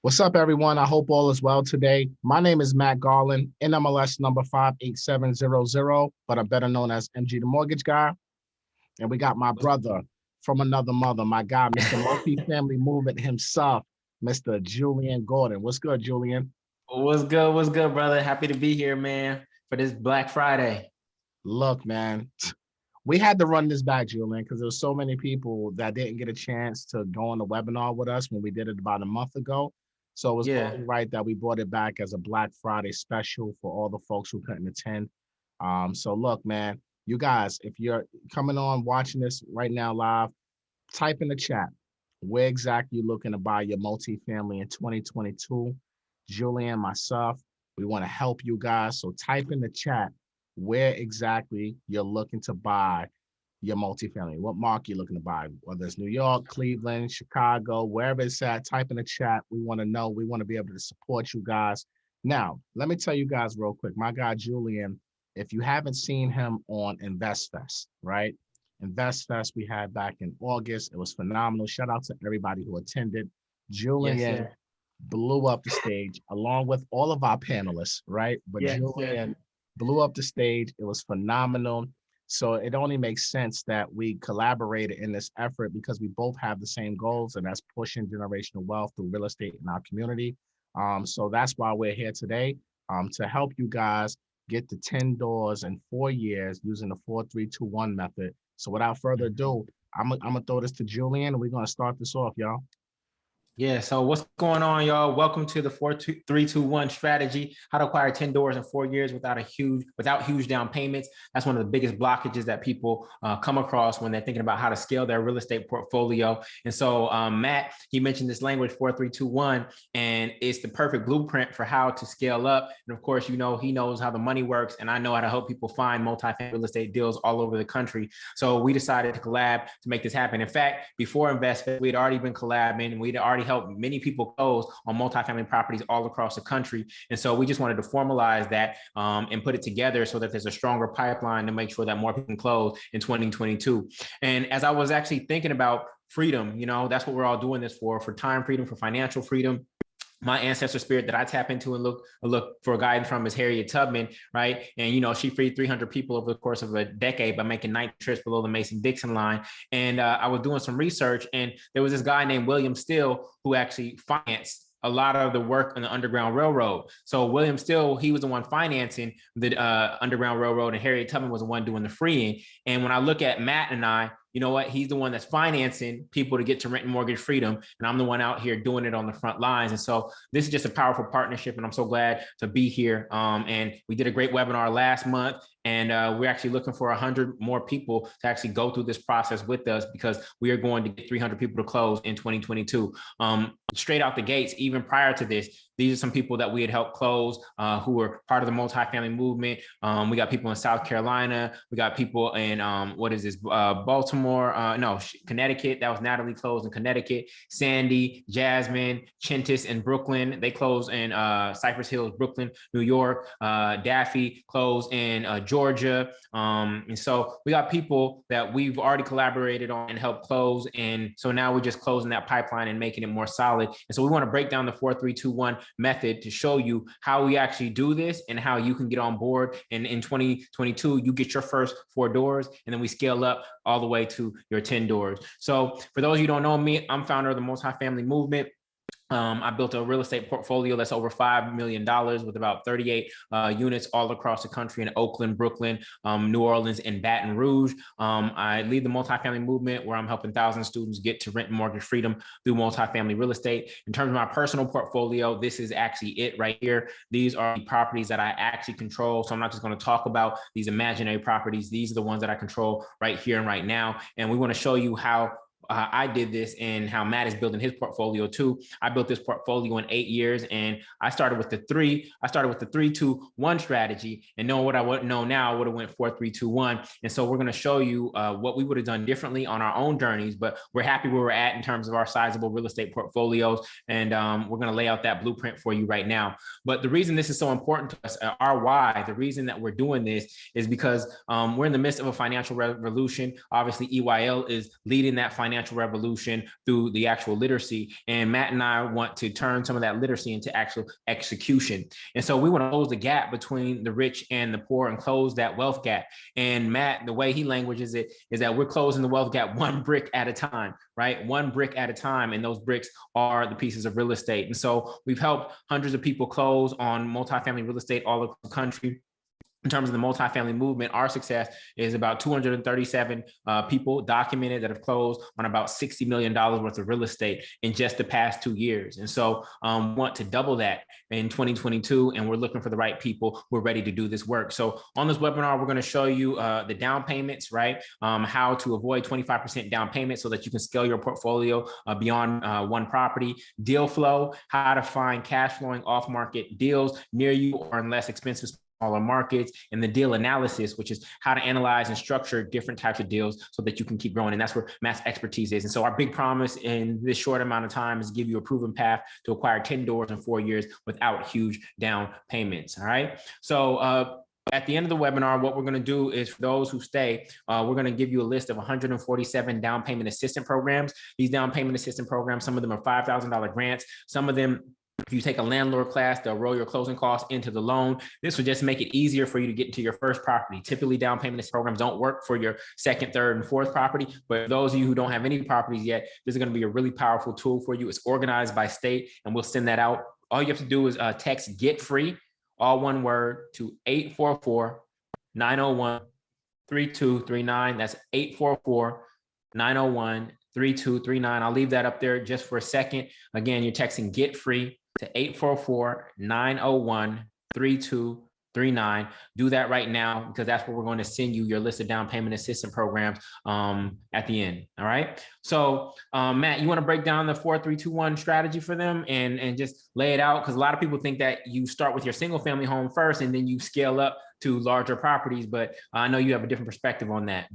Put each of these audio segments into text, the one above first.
What's up, everyone? I hope all is well today. My name is Matt Garland, NMLS number 58700, but I'm better known as MG the Mortgage Guy. And we got my brother from another mother, my guy, Mr. Multifamily Movement himself, Mr. Jullien Gordon. What's good, Jullien? What's good? What's good, brother? Happy to be here, man, for this Black Friday. Look, man, we had to run this back, Jullien, because there was so many people that didn't get a chance to go on the webinar with us when we did it about a month ago. So it was Yeah. only right that we brought it back as a Black Friday special for all the folks who couldn't attend. So look, man, you guys, if you're coming on watching this right now live, type in the chat where exactly you're looking to buy your multifamily in 2022. Jullien, myself, we want to help you guys. So type in the chat where exactly you're looking to buy your multifamily, what market you're looking to buy, whether it's New York, Cleveland, Chicago, wherever it's at, type in the chat. We want to know. We want to be able to support you guys. Now, let me tell you guys real quick, my guy, Jullien, if you haven't seen him on InvestFest, right? InvestFest we had back in August. It was phenomenal. Shout out to everybody who attended. Yes, Jullien sir. blew up the stage along with all of our panelists, right? But Yes, sir. Jullien blew up the stage. It was phenomenal. So it only makes sense that we collaborated in this effort because we both have the same goals, and that's pushing generational wealth through real estate in our community. So that's why we're here today, to help you guys get to 10 doors in 4 years using the 4-3-2-1 method. So without further ado, I'm gonna throw this to Jullien, and we're gonna start this off, y'all. Yeah, so what's going on, y'all? Welcome to the 4-2-3-2-1 strategy, how to acquire 10 doors in 4 years without huge down payments. That's one of the biggest blockages that people come across when they're thinking about how to scale their real estate portfolio. And so Matt, he mentioned this language 4-3-2-1, and it's the perfect blueprint for how to scale up. And of course, you know, he knows how the money works, and I know how to help people find multi-family real estate deals all over the country. So we decided to collab to make this happen. In fact, before InvestFest, we had already been collabing, and we'd already helped many people close on multifamily properties all across the country. And so we just wanted to formalize that and put it together so that there's a stronger pipeline to make sure that more people can close in 2022. And as I was actually thinking about freedom, you know, that's what we're all doing this for time freedom, for financial freedom. My ancestor spirit that I tap into and look for guidance from is Harriet Tubman, right? And you know, she freed 300 people over the course of a decade by making 90 trips below the Mason-Dixon line. And I was doing some research, and there was this guy named William Still who actually financed a lot of the work on the Underground Railroad. So William Still, he was the one financing the Underground Railroad, and Harriet Tubman was the one doing the freeing. And when I look at Matt and I, you know what? He's the one that's financing people to get to rent and mortgage freedom. And I'm the one out here doing it on the front lines. And so this is just a powerful partnership. And I'm so glad to be here. And we did a great webinar last month. And we're actually looking for 100 more people to actually go through this process with us, because we are going to get 300 people to close in 2022. Straight out the gates, even prior to this, these are some people that we had helped close who were part of the multifamily movement. We got people in South Carolina. We got people in, Baltimore, Connecticut. That was Natalie closed in Connecticut. Sandy, Jasmine, Chintis in Brooklyn. They closed in Cypress Hills, Brooklyn, New York. Daffy closed in Georgia. And so we got people that we've already collaborated on and helped close. And so now we're just closing that pipeline and making it more solid. And so we want to break down the 4-3-2-1 method to show you how we actually do this and how you can get on board. And in 2022, you get your first 4 doors, and then we scale up all the way to your 10 doors. So for those of you who don't know me, I'm founder of the multifamily movement. I built a real estate portfolio that's over $5 million with about 38 units all across the country in Oakland, Brooklyn, New Orleans, and Baton Rouge. I lead the multifamily movement, where I'm helping thousands of students get to rent and mortgage freedom through multifamily real estate. In terms of my personal portfolio, this is actually it right here. These are the properties that I actually control. So I'm not just going to talk about these imaginary properties. These are the ones that I control right here and right now. And we want to show you how I did this and how Matt is building his portfolio too. I built this portfolio in 8 years, and I started with the 3-2-1 strategy, and knowing what I would know now, I would have went 4-3-2-1. And so we're going to show you what we would have done differently on our own journeys, but we're happy where we're at in terms of our sizable real estate portfolios. And we're going to lay out that blueprint for you right now. But the reason this is so important to us, our why, the reason that we're doing this is because we're in the midst of a financial revolution. Obviously, EYL is leading that financial financial revolution through the actual literacy. And Matt and I want to turn some of that literacy into actual execution. And so we want to close the gap between the rich and the poor and close that wealth gap. And Matt, the way he languages it is that we're closing the wealth gap one brick at a time, right? One brick at a time. And those bricks are the pieces of real estate. And so we've helped hundreds of people close on multifamily real estate all over the country. In terms of the multifamily movement, our success is about 237 people documented that have closed on about $60 million worth of real estate in just the past 2 years. And so want to double that in 2022. And we're looking for the right people who are ready to do this work. So on this webinar, we're going to show you the down payments, right? How to avoid 25% down payment so that you can scale your portfolio beyond one property. Deal flow, how to find cash flowing off market deals near you or in less expensive smaller markets, and the deal analysis, which is how to analyze and structure different types of deals so that you can keep growing. And that's where Matt's expertise is. And so our big promise in this short amount of time is give you a proven path to acquire 10 doors in 4 years without huge down payments. All right. So at the end of the webinar, what we're going to do is for those who stay, we're going to give you a list of 147 down payment assistance programs. These down payment assistance programs, some of them are $5,000 grants. Some of them, if you take a landlord class, they'll roll your closing costs into the loan. This will just make it easier for you to get into your first property. Typically, down payment programs don't work for your second, third, and fourth property. But for those of you who don't have any properties yet, this is going to be a really powerful tool for you. It's organized by state, and we'll send that out. All you have to do is text "get free," all one word, to 844-901-3239. That's 844-901-3239. I'll leave that up there just for a second. Again, you're texting "get free" to 844-901-3239. Do that right now, because that's where we're going to send you your list of down payment assistance programs at the end. All right. So Matt, you want to break down the 4-3-2-1 strategy for them and just lay it out? Because a lot of people think that you start with your single family home first and then you scale up to larger properties, but I know you have a different perspective on that.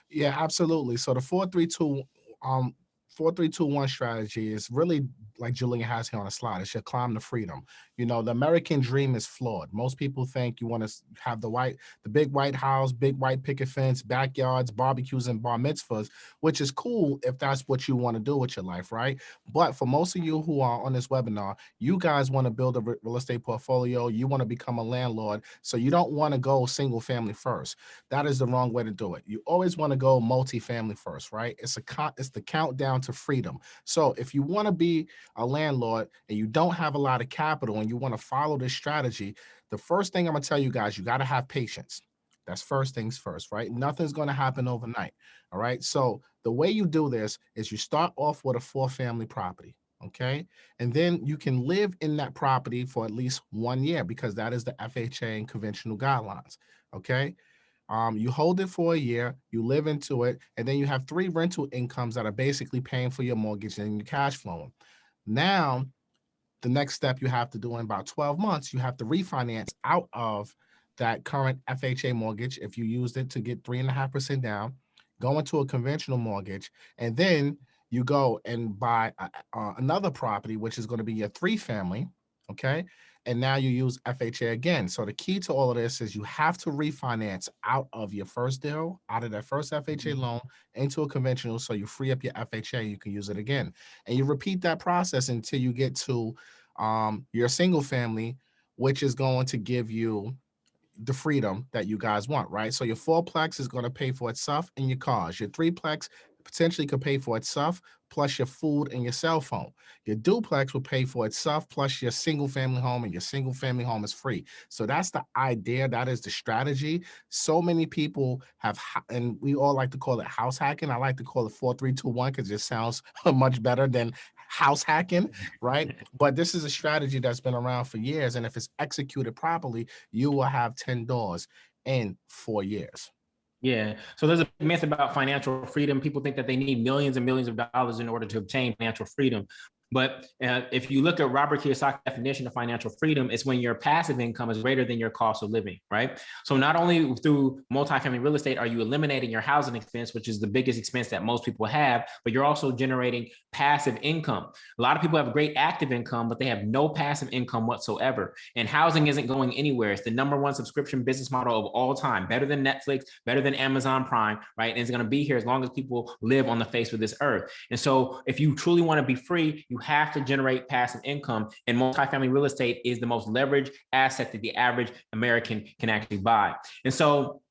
Yeah, absolutely. So the 4-3-2-1 strategy is really like Jullien has here on the slide. It's your climb to freedom. You know, the American dream is flawed. Most people think you want to have the big white house, big white picket fence, backyards, barbecues, and bar mitzvahs, which is cool if that's what you want to do with your life, right? But for most of you who are on this webinar, you guys want to build a real estate portfolio. You want to become a landlord. So you don't want to go single family first. That is the wrong way to do it. You always want to go multifamily first, right? It's the countdown to freedom. So if you want to be a landlord and you don't have a lot of capital and you want to follow this strategy, the first thing I'm going to tell you guys, you got to have patience. That's first things first, right? Nothing's going to happen overnight. All right. So the way you do this is you start off with a 4-family property. Okay. And then you can live in that property for at least 1 year, because that is the FHA and conventional guidelines. Okay. You hold it for a year, you live into it, and then you have 3 rental incomes that are basically paying for your mortgage and your cash flowing. Now, the next step you have to do in about 12 months, you have to refinance out of that current FHA mortgage if you used it to get 3.5% down, go into a conventional mortgage, and then you go and buy another property, which is going to be your 3-family, okay? And now you use FHA again. So the key to all of this is you have to refinance out of your first deal, out of that first FHA loan into a conventional, so you free up your FHA, you can use it again. And you repeat that process until you get to your single family, which is going to give you the freedom that you guys want, right? So your 4-plex is going to pay for itself and your cars. Your 3-plex potentially could pay for itself plus your food and your cell phone. Your duplex will pay for itself plus your single family home, and your single family home is free. So that's the idea. That is the strategy. So many people have, and we all like to call it house hacking. I like to call it 4-3-2-1 because it sounds much better than house hacking, right? But this is a strategy that's been around for years. And if it's executed properly, you will have 10 doors in 4 years. Yeah. So there's a myth about financial freedom. People think that they need millions and millions of dollars in order to obtain financial freedom. But if you look at Robert Kiyosaki's definition of financial freedom, it's when your passive income is greater than your cost of living, right? So not only through multifamily real estate are you eliminating your housing expense, which is the biggest expense that most people have, but you're also generating passive income. A lot of people have great active income, but they have no passive income whatsoever. And housing isn't going anywhere. It's the #1 subscription business model of all time, better than Netflix, better than Amazon Prime, right? And it's going to be here as long as people live on the face of this earth. And so if you truly want to be free, you have to generate passive income, and multifamily real estate is the most leveraged asset that the average American can actually buy. And so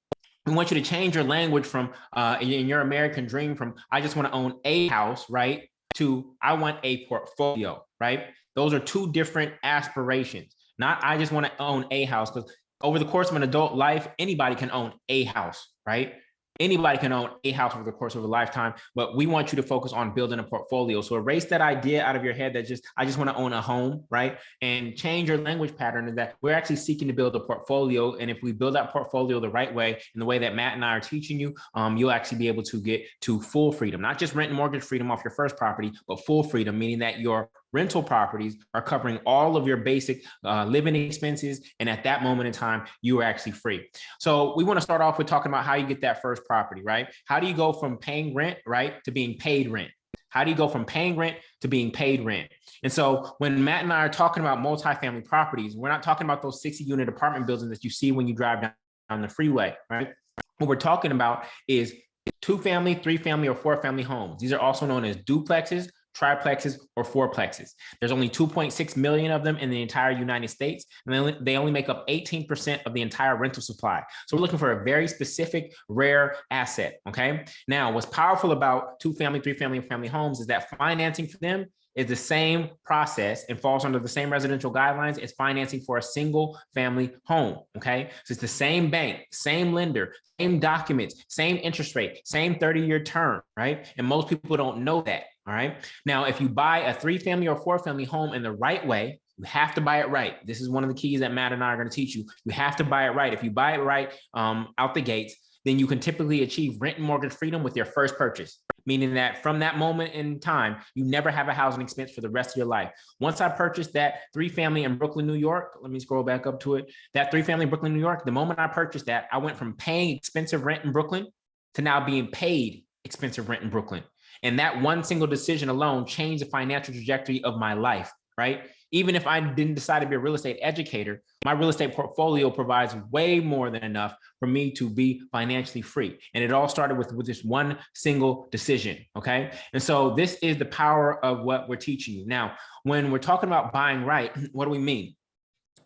we want you to change your language from in your American dream from I just want to own a house, right, to I want a portfolio, right? Those are two different aspirations. Not I just want to own a house, because over the course of an adult life, anybody can own a house, right? Anybody can own a house over the course of a lifetime, but we want you to focus on building a portfolio. So erase that idea out of your head that I just want to own a home, right? And change your language pattern, and that we're actually seeking to build a portfolio. And if we build that portfolio the right way, in the way that Matt and I are teaching you, you'll actually be able to get to full freedom, not just rent and mortgage freedom off your first property, but full freedom, meaning that your rental properties are covering all of your basic living expenses. And at that moment in time, you are actually free. So we want to start off with talking about how you get that first property, right? How do you go from paying rent, right, to being paid rent? How do you go from paying rent to being paid rent? And so when Matt and I are talking about multifamily properties, we're not talking about those 60-unit apartment buildings that you see when you drive down the freeway, right? What we're talking about is 2-family, 3-family, or 4-family homes. These are also known as duplexes, triplexes, or fourplexes. There's only 2.6 million of them in the entire United States, and they only make up 18% of the entire rental supply. So we're looking for a very specific, rare asset, okay? Now, what's powerful about 2-family, 3-family, and family homes is that financing for them is the same process and falls under the same residential guidelines as financing for a single family home, okay? So it's the same bank, same lender, same documents, same interest rate, same 30-year term, right? And most people don't know that, all right? Now, if you buy a 3-family or 4-family home in the right way, you have to buy it right. This is one of the keys that Matt and I are going to teach you. You have to buy it right. If you buy it right out the gates, then you can typically achieve rent and mortgage freedom with your first purchase, meaning that from that moment in time, you never have a housing expense for the rest of your life. Once I purchased that 3-family in Brooklyn, New York, let me scroll back up to it. That 3-family in Brooklyn, New York, the moment I purchased that, I went from paying expensive rent in Brooklyn to now being paid expensive rent in Brooklyn. And that one single decision alone changed the financial trajectory of my life, right? Even if I didn't decide to be a real estate educator, my real estate portfolio provides way more than enough for me to be financially free. And it all started with this one single decision, okay? And so this is the power of what we're teaching you. Now, when we're talking about buying right, what do we mean?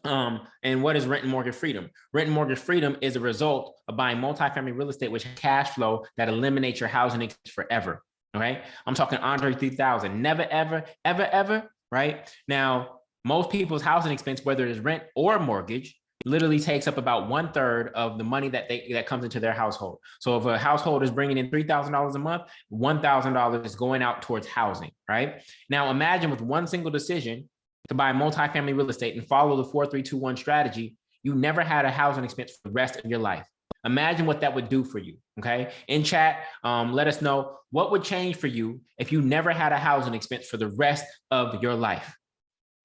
And what is rent and mortgage freedom? Rent and mortgage freedom is a result of buying multifamily real estate, which has cash flow that eliminates your housing expense forever, okay? I'm talking Andre 3000, never, ever, ever, ever, right? Now, most people's housing expense, whether it's rent or mortgage, literally takes up about 1/3 of the money that comes into their household. So if a household is bringing in $3,000 a month, $1,000 is going out towards housing, right? Now, imagine with one single decision to buy multifamily real estate and follow the 4-3-2-1 strategy, you never had a housing expense for the rest of your life. Imagine what that would do for you, okay? In chat, let us know what would change for you if you never had a housing expense for the rest of your life.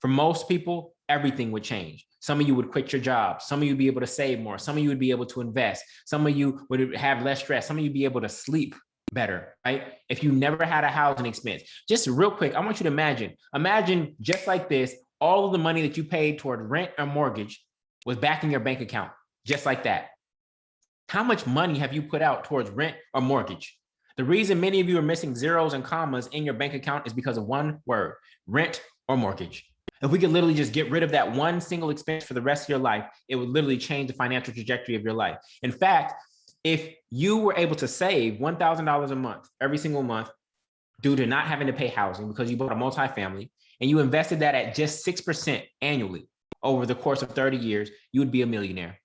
For most people, everything would change. Some of you would quit your job. Some of you would be able to save more. Some of you would be able to invest. Some of you would have less stress. Some of you would be able to sleep better, right? If you never had a housing expense. Just real quick, I want you to imagine just like this, all of the money that you paid toward rent or mortgage was back in your bank account, just like that. How much money have you put out towards rent or mortgage? The reason many of you are missing zeros and commas in your bank account is because of one word, rent or mortgage. If we could literally just get rid of that one single expense for the rest of your life, it would literally change the financial trajectory of your life. In fact, if you were able to save $1,000 a month, every single month, due to not having to pay housing because you bought a multifamily, and you invested that at just 6% annually over the course of 30 years, you would be a millionaire.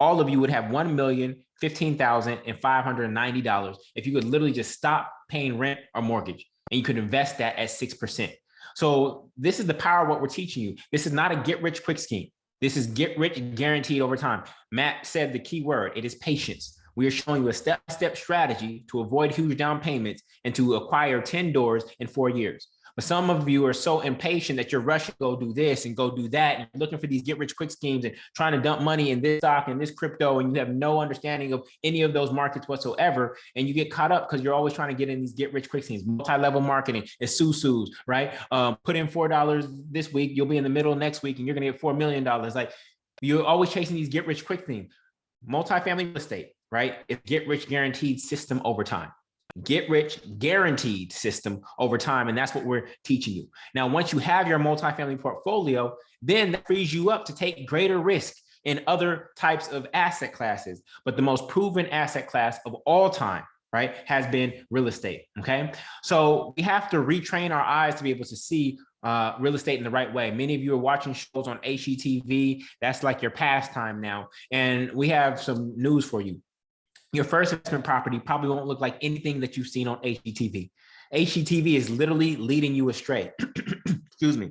All of you would have $1,015,590 if you could literally just stop paying rent or mortgage, and you could invest that at 6%. So this is the power of what we're teaching you. This is not a get rich quick scheme. This is get rich guaranteed over time. Matt said the key word, it is patience. We are showing you a step-by-step strategy to avoid huge down payments and to acquire 10 doors in 4 years. But some of you are so impatient that you're rushing to go do this and go do that, and you're looking for these get rich quick schemes and trying to dump money in this stock and this crypto, and you have no understanding of any of those markets whatsoever. And you get caught up because you're always trying to get in these get rich quick schemes, multi-level marketing, it's susus, right? Put in $4 this week, you'll be in the middle next week, and you're gonna get $4 million. Like, you're always chasing these get rich quick things. Multifamily real estate, right? It's get rich guaranteed system over time. Get rich guaranteed system over time. And that's what we're teaching you. Now, once you have your multifamily portfolio, then that frees you up to take greater risk in other types of asset classes. But the most proven asset class of all time, right, has been real estate. Okay. So we have to retrain our eyes to be able to see real estate in the right way. Many of you are watching shows on HGTV. That's like your pastime now. And we have some news for you. Your first investment property probably won't look like anything that you've seen on HGTV. HGTV is literally leading you astray. Excuse me.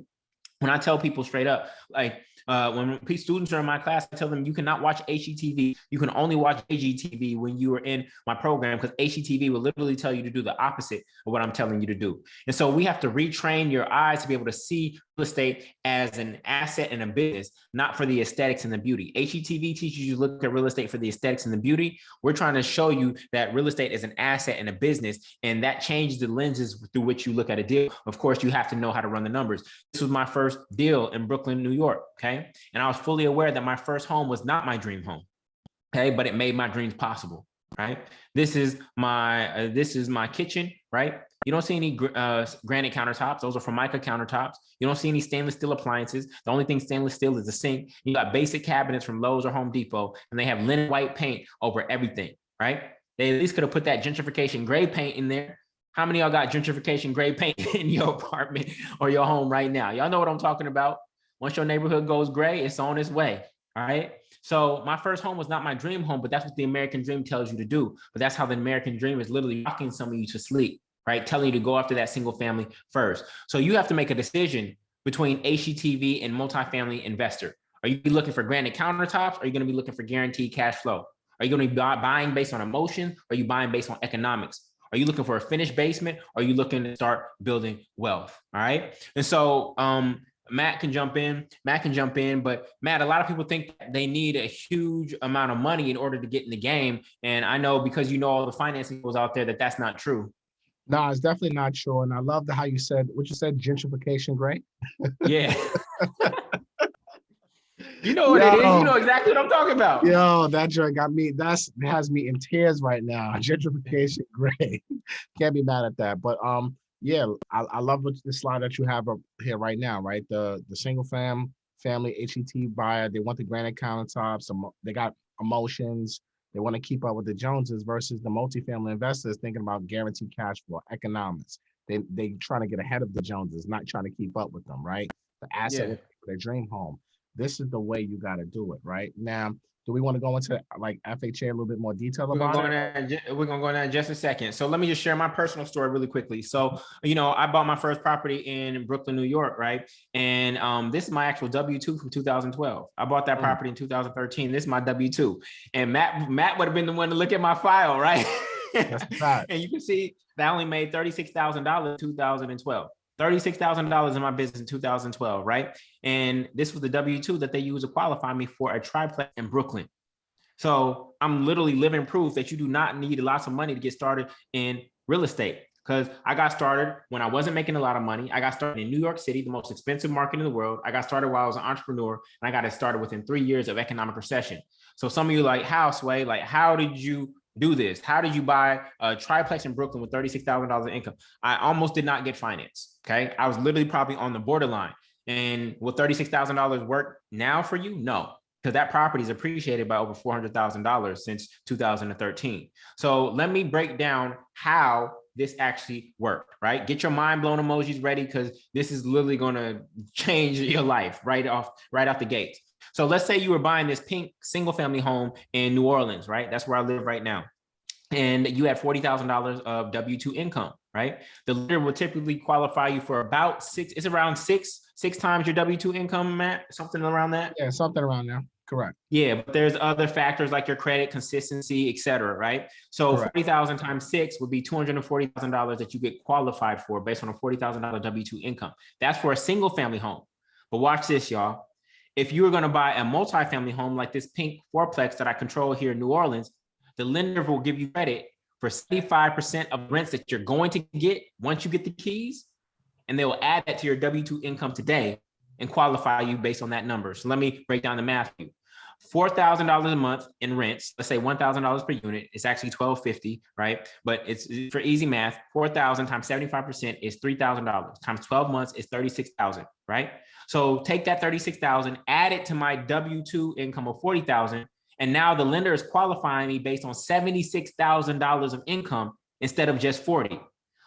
When I tell people straight up, like, when students are in my class, I tell them you cannot watch HGTV. You can only watch AGTV when you are in my program, because HGTV will literally tell you to do the opposite of what I'm telling you to do. And so we have to retrain your eyes to be able to see real estate as an asset and a business, not for the aesthetics and the beauty. HGTV teaches you to look at real estate for the aesthetics and the beauty. We're trying to show you that real estate is an asset and a business, and that changes the lenses through which you look at a deal. Of course, you have to know how to run the numbers. This was my first deal in Brooklyn, New York. Okay. And I was fully aware that my first home was not my dream home. Okay. But it made my dreams possible. Right. This is my kitchen. Right. You don't see any granite countertops. Those are Formica countertops. You don't see any stainless steel appliances. The only thing stainless steel is the sink. You got basic cabinets from Lowe's or Home Depot, and they have linen white paint over everything. Right. They at least could have put that gentrification gray paint in there. How many of y'all got gentrification gray paint in your apartment or your home right now? Y'all know what I'm talking about. Once your neighborhood goes gray, it's on its way. All right. So my first home was not my dream home, but that's what the American dream tells you to do. But that's how the American dream is literally rocking some of you to sleep, right? Telling you to go after that single family first. So you have to make a decision between HGTV and multifamily investor. Are you looking for granite countertops? Or are you going to be looking for guaranteed cash flow? Are you going to be buying based on emotion? Or are you buying based on economics? Are you looking for a finished basement? Or are you looking to start building wealth? All right. And so, Matt can jump in, but Matt, a lot of people think they need a huge amount of money in order to get in the game. And I know, because you know all the financing goes out there, that that's not true. No, it's definitely not true. And I love how you said, gentrification, great. Yeah. You know what it is. You know exactly what I'm talking about. Yo, that joint has me in tears right now. Gentrification, great. Can't be mad at that. But yeah, I love the slide that you have up here right now, right? The single family HET buyer, they want the granite countertops, they got emotions, they want to keep up with the Joneses, versus the multifamily investors thinking about guaranteed cash flow, economics. They trying to get ahead of the Joneses, not trying to keep up with them, right? The asset with their dream home. This is the way you got to do it, right? Now, do we want to go into like FHA a little bit more detail about it? We're going to go into that in just a second. So let me just share my personal story really quickly. So, I bought my first property in Brooklyn, New York, right? And this is my actual W-2 from 2012. I bought that property in 2013. This is my W-2. And Matt would have been the one to look at my file, right? That's right. And you can see that I only made $36,000 in 2012. $36,000 in my business in 2012, right? And this was the W-2 that they used to qualify me for a triplex in Brooklyn. So I'm literally living proof that you do not need lots of money to get started in real estate. Because I got started when I wasn't making a lot of money. I got started in New York City, the most expensive market in the world. I got started while I was an entrepreneur, and I got it started within 3 years of economic recession. So some of you like, how, Sway? Like, how did you do this? How did you buy a triplex in Brooklyn with $36,000 in income? I almost did not get financed. Okay. I was literally probably on the borderline. And will $36,000 work now for you? No, because that property is appreciated by over $400,000 since 2013. So let me break down how this actually worked, right? Get your mind blown emojis ready, because this is literally going to change your life right off the gate. So let's say you were buying this pink single family home in New Orleans, right? That's where I live right now. And you had $40,000 of W-2 income, right? The lender will typically qualify you for about six times your W-2 income, Matt, something around that. Yeah, something around there. Correct. Yeah, but there's other factors like your credit, consistency, et cetera, right? So Correct. 40,000 times 6 would be $240,000 that you get qualified for based on a $40,000 W-2 income. That's for a single family home. But watch this, y'all. If you were going to buy a multifamily home like this pink fourplex that I control here in New Orleans, the lender will give you credit for 75% of rents that you're going to get once you get the keys, and they will add that to your W-2 income today and qualify you based on that number. So let me break down the math for you. $4,000 a month in rents, let's say $1,000 per unit. It's actually $1,250, right? But it's for easy math, 4,000 times 75% is $3,000 times 12 months is 36,000, right? So take that 36,000, add it to my W-2 income of 40,000, and now the lender is qualifying me based on $76,000 of income instead of just 40.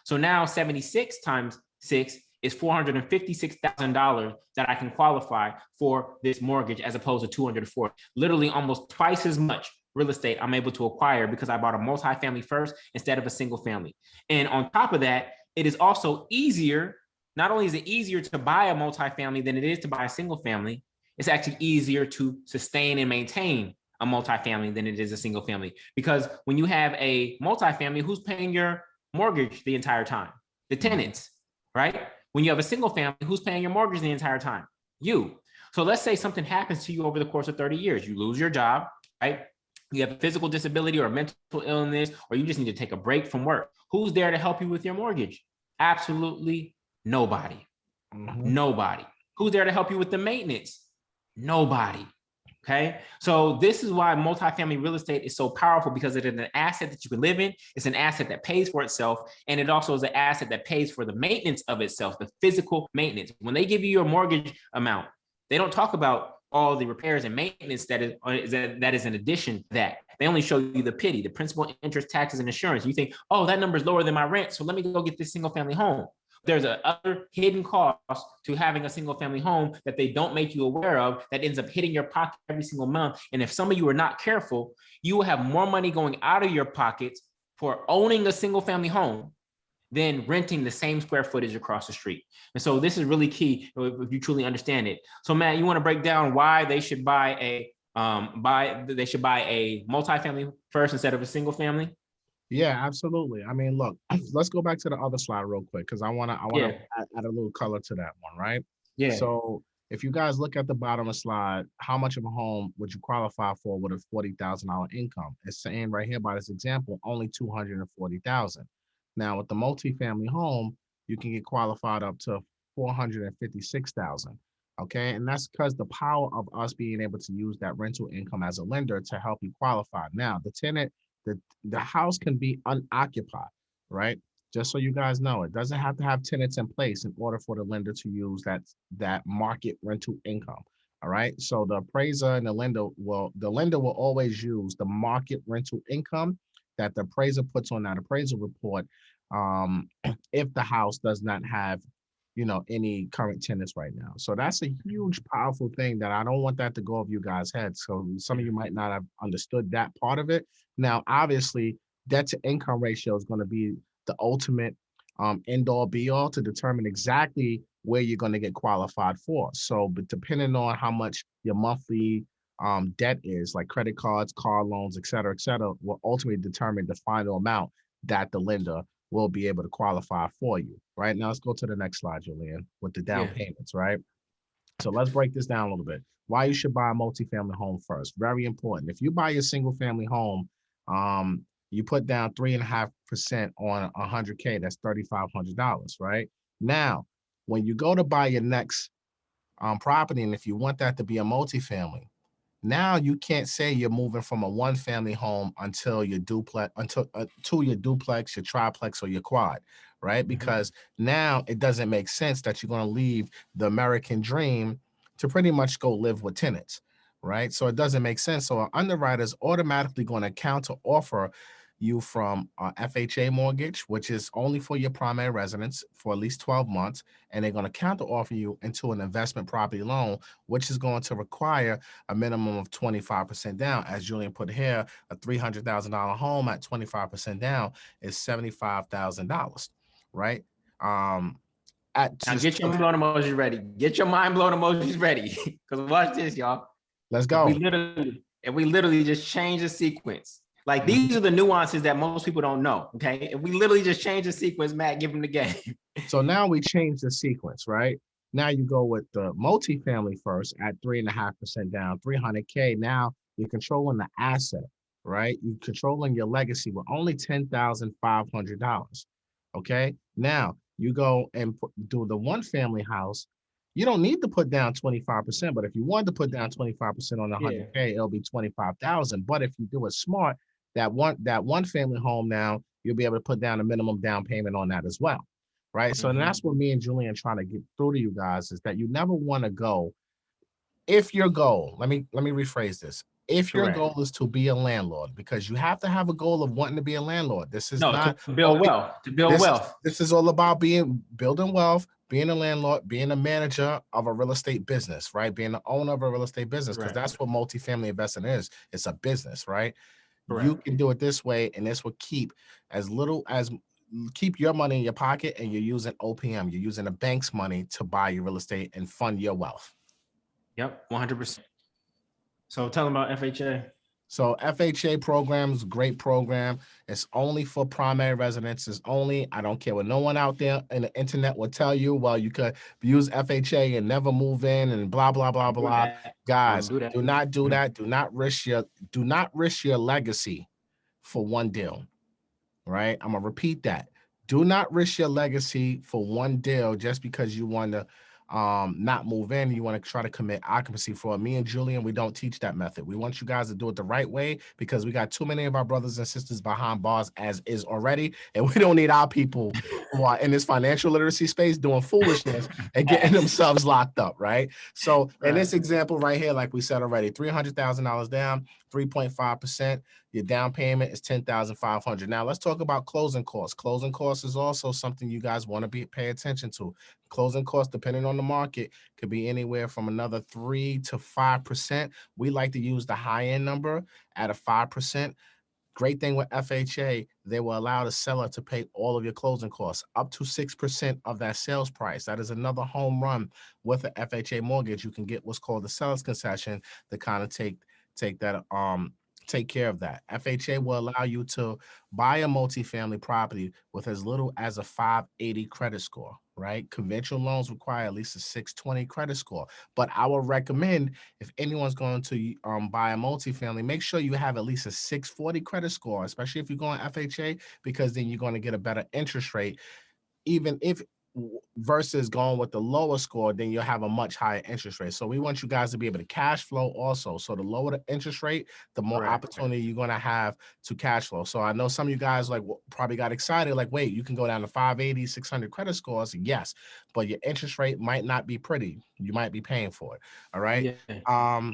So now 76 times 6 is $456,000 that I can qualify for this mortgage as opposed to 240. Literally almost twice as much real estate I'm able to acquire because I bought a multifamily first instead of a single family. And on top of that, it is also easier. Not only is it easier to buy a multifamily than it is to buy a single family, it's actually easier to sustain and maintain a multifamily than it is a single family. Because when you have a multifamily, who's paying your mortgage the entire time? The tenants, right? When you have a single family, who's paying your mortgage the entire time? You. So let's say something happens to you over the course of 30 years. You lose your job, right? You have a physical disability or a mental illness, or you just need to take a break from work. Who's there to help you with your mortgage? Absolutely nobody. Nobody. Who's there to help you with the maintenance? Nobody. Okay. So this is why multifamily real estate is so powerful, because it is an asset that you can live in. It's an asset that pays for itself. And it also is an asset that pays for the maintenance of itself, the physical maintenance. When they give you your mortgage amount, they don't talk about all the repairs and maintenance that is in addition to that. They only show you the pity, the principal, interest, taxes, and insurance. You think, oh, that number is lower than my rent, so let me go get this single family home. There's a other hidden cost to having a single family home that they don't make you aware of that ends up hitting your pocket every single month. And if some of you are not careful, you will have more money going out of your pockets for owning a single family home than renting the same square footage across the street. And so this is really key if you truly understand it. So Matt, you want to break down why they should buy a multifamily first instead of a single family? Yeah, absolutely. I mean, look, let's go back to the other slide real quick because I wanna add a little color to that one, right? Yeah. So if you guys look at the bottom of the slide, how much of a home would you qualify for with a $40,000 income? It's saying right here by this example, only 240,000. Now with the multifamily home, you can get qualified up to 456,000. Okay, and that's because the power of us being able to use that rental income as a lender to help you qualify. Now the tenant the house can be unoccupied, right? Just so you guys know, it doesn't have to have tenants in place in order for the lender to use that market rental income. All right. So the appraiser and the lender will always use the market rental income that the appraiser puts on that appraisal report, if the house does not have any current tenants right now. So that's a huge, powerful thing that I don't want that to go over you guys' heads. So some of you might not have understood that part of it. Now, obviously, debt to income ratio is going to be the ultimate end all be all to determine exactly where you're going to get qualified for. So, but depending on how much your monthly debt is, like credit cards, car loans, et cetera, will ultimately determine the final amount that the lender will be able to qualify for you. Right now, let's go to the next slide, Jullien, with the down payments, right? So let's break this down a little bit. Why you should buy a multifamily home first. Very important. If you buy your single family home, you put down 3.5% on 100K, that's $3,500, right? Now, when you go to buy your next property, and if you want that to be a multifamily, now you can't say you're moving from a one family home until your duplex, to your duplex, your triplex, or your quad, right? Because now it doesn't make sense that you're going to leave the American dream to pretty much go live with tenants, right? So it doesn't make sense. So an underwriter is automatically going to counter offer you from FHA mortgage, which is only for your primary residence for at least 12 months. And they're going to counter offer you into an investment property loan, which is going to require a minimum of 25% down. As Jullien put here, a $300,000 home at 25% down is $75,000, right? Now get your mind blown emojis ready. Get your mind blown emojis ready. Because watch this, y'all. Let's If we go. literally just change the sequence, like these are the nuances that most people don't know. Okay, if we literally just change the sequence, Matt, give them the game. So now we change the sequence, right? Now you go with the multifamily first at 3.5% down, 300K. Now you're controlling the asset, right? You're controlling your legacy with only $10,500. Okay. Now you go and do the one family house. You don't need to put down 25%, but if you wanted to put down 25% on the Yeah. 100K, it'll be 25,000. But if you do it smart, that one family home now, you'll be able to put down a minimum down payment on that as well, right? So that's what me and Jullien are trying to get through to you guys is that you never want to go. If your goal, let me rephrase this. If your Correct. goal is to be a landlord, because you have to have a goal of wanting to be a landlord. This is No, not to build only wealth. To build this is wealth. this is all about building wealth, being a landlord, being a manager of a real estate business, right? Being the owner of a real estate business, because Correct. that's what multifamily investing is. It's a business, right? You Correct. can do it this way, and this will keep as little as keep your money in your pocket, and you're using OPM. You're using the bank's money to buy your real estate and fund your wealth. Yep, 100%. So tell them about FHA. So FHA programs, great program. It's only for primary residents. It's only, I don't care what no one out there in the internet will tell you. Well, you could use FHA and never move in and blah, blah, blah, Don't do blah. that. Don't Guys, do that. do not do that. Do not risk your legacy for one deal. Right? I'm gonna repeat that. Do not risk your legacy for one deal just because you want to not move in. You want to try to commit occupancy fraud. Me and Jullien, we don't teach that method. We want you guys to do it the right way because we got too many of our brothers and sisters behind bars as is already, and we don't need our people who are in this financial literacy space doing foolishness and getting themselves locked up, right? So in this example right here, like we said already, $300,000 down, 3.5%. Your down payment is $10,500. Now let's talk about closing costs. Closing costs is also something you guys want to pay attention to. Closing costs, depending on the market, could be anywhere from another 3 to 5%. We like to use the high end number at a 5%. Great thing with FHA, they will allow the seller to pay all of your closing costs, up to 6% of that sales price. That is another home run with an FHA mortgage. You can get what's called the seller's concession to kind of take care of that. FHA will allow you to buy a multifamily property with as little as a 580 credit score, right? Conventional loans require at least a 620 credit score. But I would recommend if anyone's going to buy a multifamily, make sure you have at least a 640 credit score, especially if you're going FHA, because then you're going to get a better interest rate. Even if versus going with the lower score, then you'll have a much higher interest rate. So we want you guys to be able to cash flow also. So the lower the interest rate, the more opportunity you're going to have to cash flow. So I know some of you guys like probably got excited, like, wait, you can go down to 580, 600 credit scores. Yes, but your interest rate might not be pretty. You might be paying for it. All right. Yeah.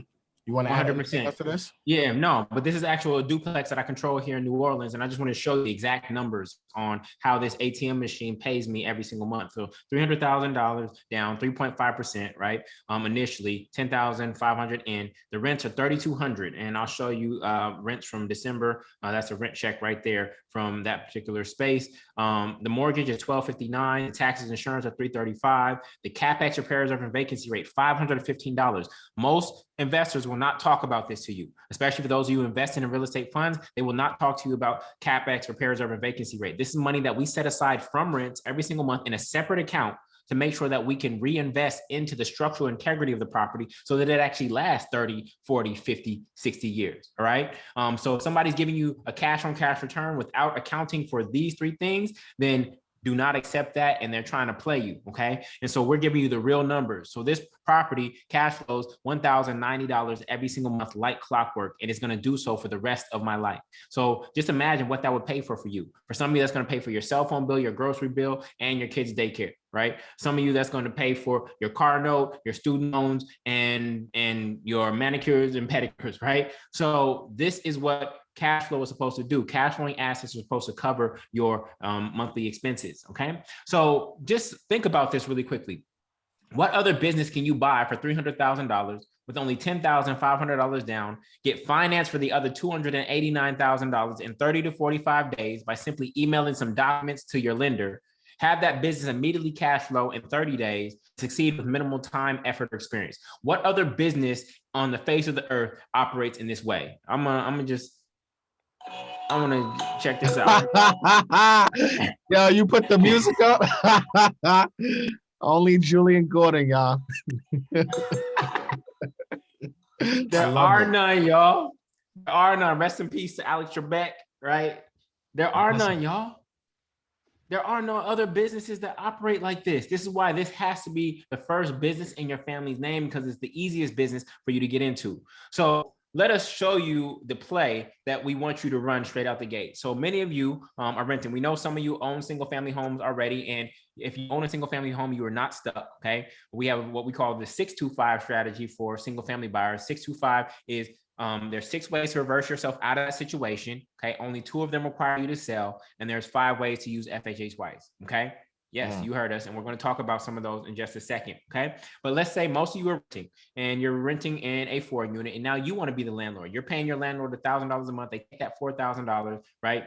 You want to add anything 100%. else to this? Yeah, no, but this is actual duplex that I control here in New Orleans. And I just want to show you the exact numbers on how this ATM machine pays me every single month. So $300,000 down, 3.5%, right? Initially 10,500 in. The rents are 3,200. And I'll show you rents from December. That's a rent check right there from that particular space. The mortgage is 1,259. The taxes and insurance are 335. The CapEx repairs and vacancy rate, $515. Most investors will not talk about this to you, especially for those of you investing in real estate funds. They will not talk to you about CapEx, repair reserve, and vacancy rate. This is money that we set aside from rents every single month in a separate account to make sure that we can reinvest into the structural integrity of the property so that it actually lasts 30, 40, 50, 60 years. All right. So if somebody's giving you a cash on cash return without accounting for these three things, then do not accept that, and they're trying to play you, okay? And so we're giving you the real numbers. So this property cash flows $1,090 every single month like clockwork, and it's going to do so for the rest of my life. So just imagine what that would pay for you. For some of you, that's going to pay for your cell phone bill, your grocery bill, and your kids' daycare, right? Some of you, that's going to pay for your car note, your student loans, and your manicures and pedicures, right? So this is what cash flow is supposed to do. Cash flowing assets are supposed to cover your monthly expenses, okay? So just think about this really quickly. What other business can you buy for $300,000 with only $10,500 down, get financed for the other $289,000 in 30 to 45 days by simply emailing some documents to your lender, have that business immediately cash flow in 30 days, succeed with minimal time, effort, or experience. What other business on the face of the earth operates in this way? I want to check this out. Yo, you put the music up. Only Jullien Gordon, y'all. There are none, y'all. There are none. Rest in peace to Alex Trebek, right? There are none, y'all. There are no other businesses that operate like this. This is why this has to be the first business in your family's name, because it's the easiest business for you to get into. So let us show you the play that we want you to run straight out the gate. So many of you are renting. We know some of you own single family homes already. And if you own a single family home, you are not stuck, okay? We have what we call the 625 strategy for single family buyers. 625 is there's 6 ways to reverse yourself out of that situation. Okay. Only 2 of them require you to sell. And there's 5 ways to use FHA twice. Okay. Yes, you heard us. And we're going to talk about some of those in just a second. Okay. But let's say most of you are renting and you're renting in a 4 unit. And now you want to be the landlord. You're paying your landlord $1,000 a month. They take that $4,000, right?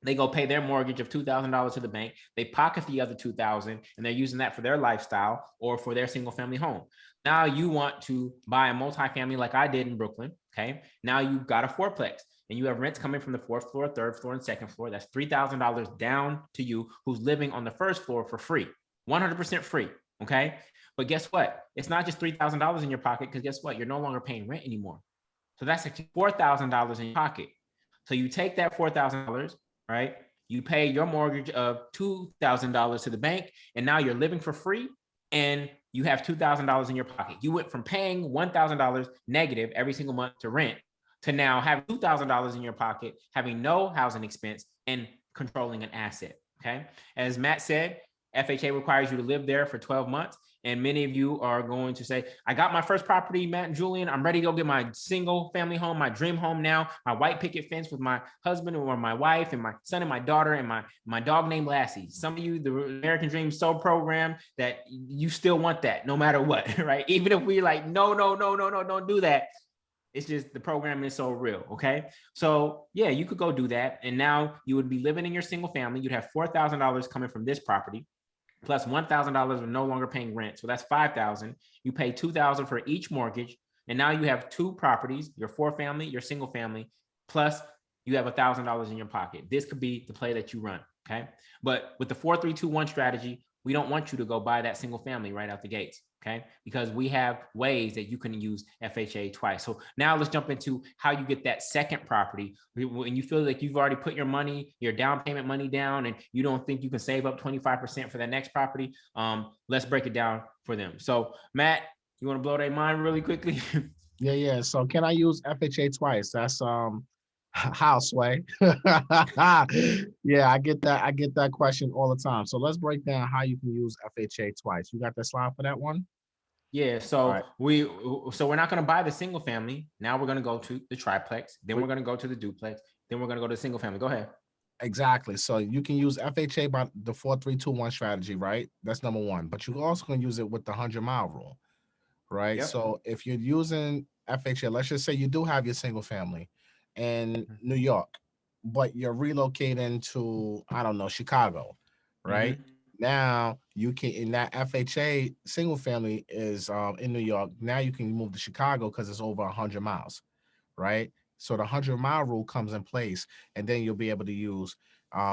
They go pay their mortgage of $2,000 to the bank. They pocket the other $2,000 and they're using that for their lifestyle or for their single family home. Now you want to buy a multifamily like I did in Brooklyn. Okay. Now you've got a 4-plex and you have rents coming from the 4th floor, 3rd floor, and 2nd floor. That's $3,000 down to you who's living on the 1st floor for free, 100% free. Okay. But guess what? It's not just $3,000 in your pocket, because guess what? You're no longer paying rent anymore. So that's actually $4,000 in your pocket. So you take that $4,000, right? You pay your mortgage of $2,000 to the bank, and now you're living for free, and you have $2,000 in your pocket. You went from paying $1,000 negative every single month to rent to now having $2,000 in your pocket, having no housing expense, and controlling an asset. Okay. As Matt said, FHA requires you to live there for 12 months. And many of you are going to say, I got my first property, Matt and Jullien. I'm ready to go get my single family home, my dream home now, my white picket fence with my husband or my wife and my son and my daughter and my dog named Lassie. Some of you, the American Dream Soul program, that you still want that no matter what, right? Even if we're like, no, don't do that. It's just the program is so real. Okay. So yeah, you could go do that. And now you would be living in your single family. You'd have $4,000 coming from this property, plus $1,000 of no longer paying rent. So that's $5,000. You pay $2,000 for each mortgage. And now you have 2 properties, your 4-family, your single family, plus you have $1,000 in your pocket. This could be the play that you run. Okay. But with the 4-3-2-1 strategy, we don't want you to go buy that single family right out the gates. Okay. Because we have ways that you can use FHA twice. So now let's jump into how you get that second property. When you feel like you've already put your money, your down payment money down, and you don't think you can save up 25% for that next property, let's break it down for them. So Matt, you want to blow their mind really quickly? Yeah. So can I use FHA twice? That's how, Sway? Yeah, I get that question all the time. So let's break down how you can use FHA twice. You got the slide for that one? Yeah, so we're not going to buy the single family. Now we're going to go to the triplex. Then we're going to go to the duplex. Then we're going to go to the single family. Go ahead. Exactly. So you can use FHA by the 4-3-2-1 strategy, right? That's number 1. But you also can use it with the 100-mile rule, right? Yep. So if you're using FHA, let's just say you do have your single family in New York, but you're relocating to, I don't know, Chicago, right? Mm-hmm. Now you can, in that FHA single family is in New York. Now you can move to Chicago because it's over 100 miles, right? So the 100-mile rule comes in place, and then you'll be able to use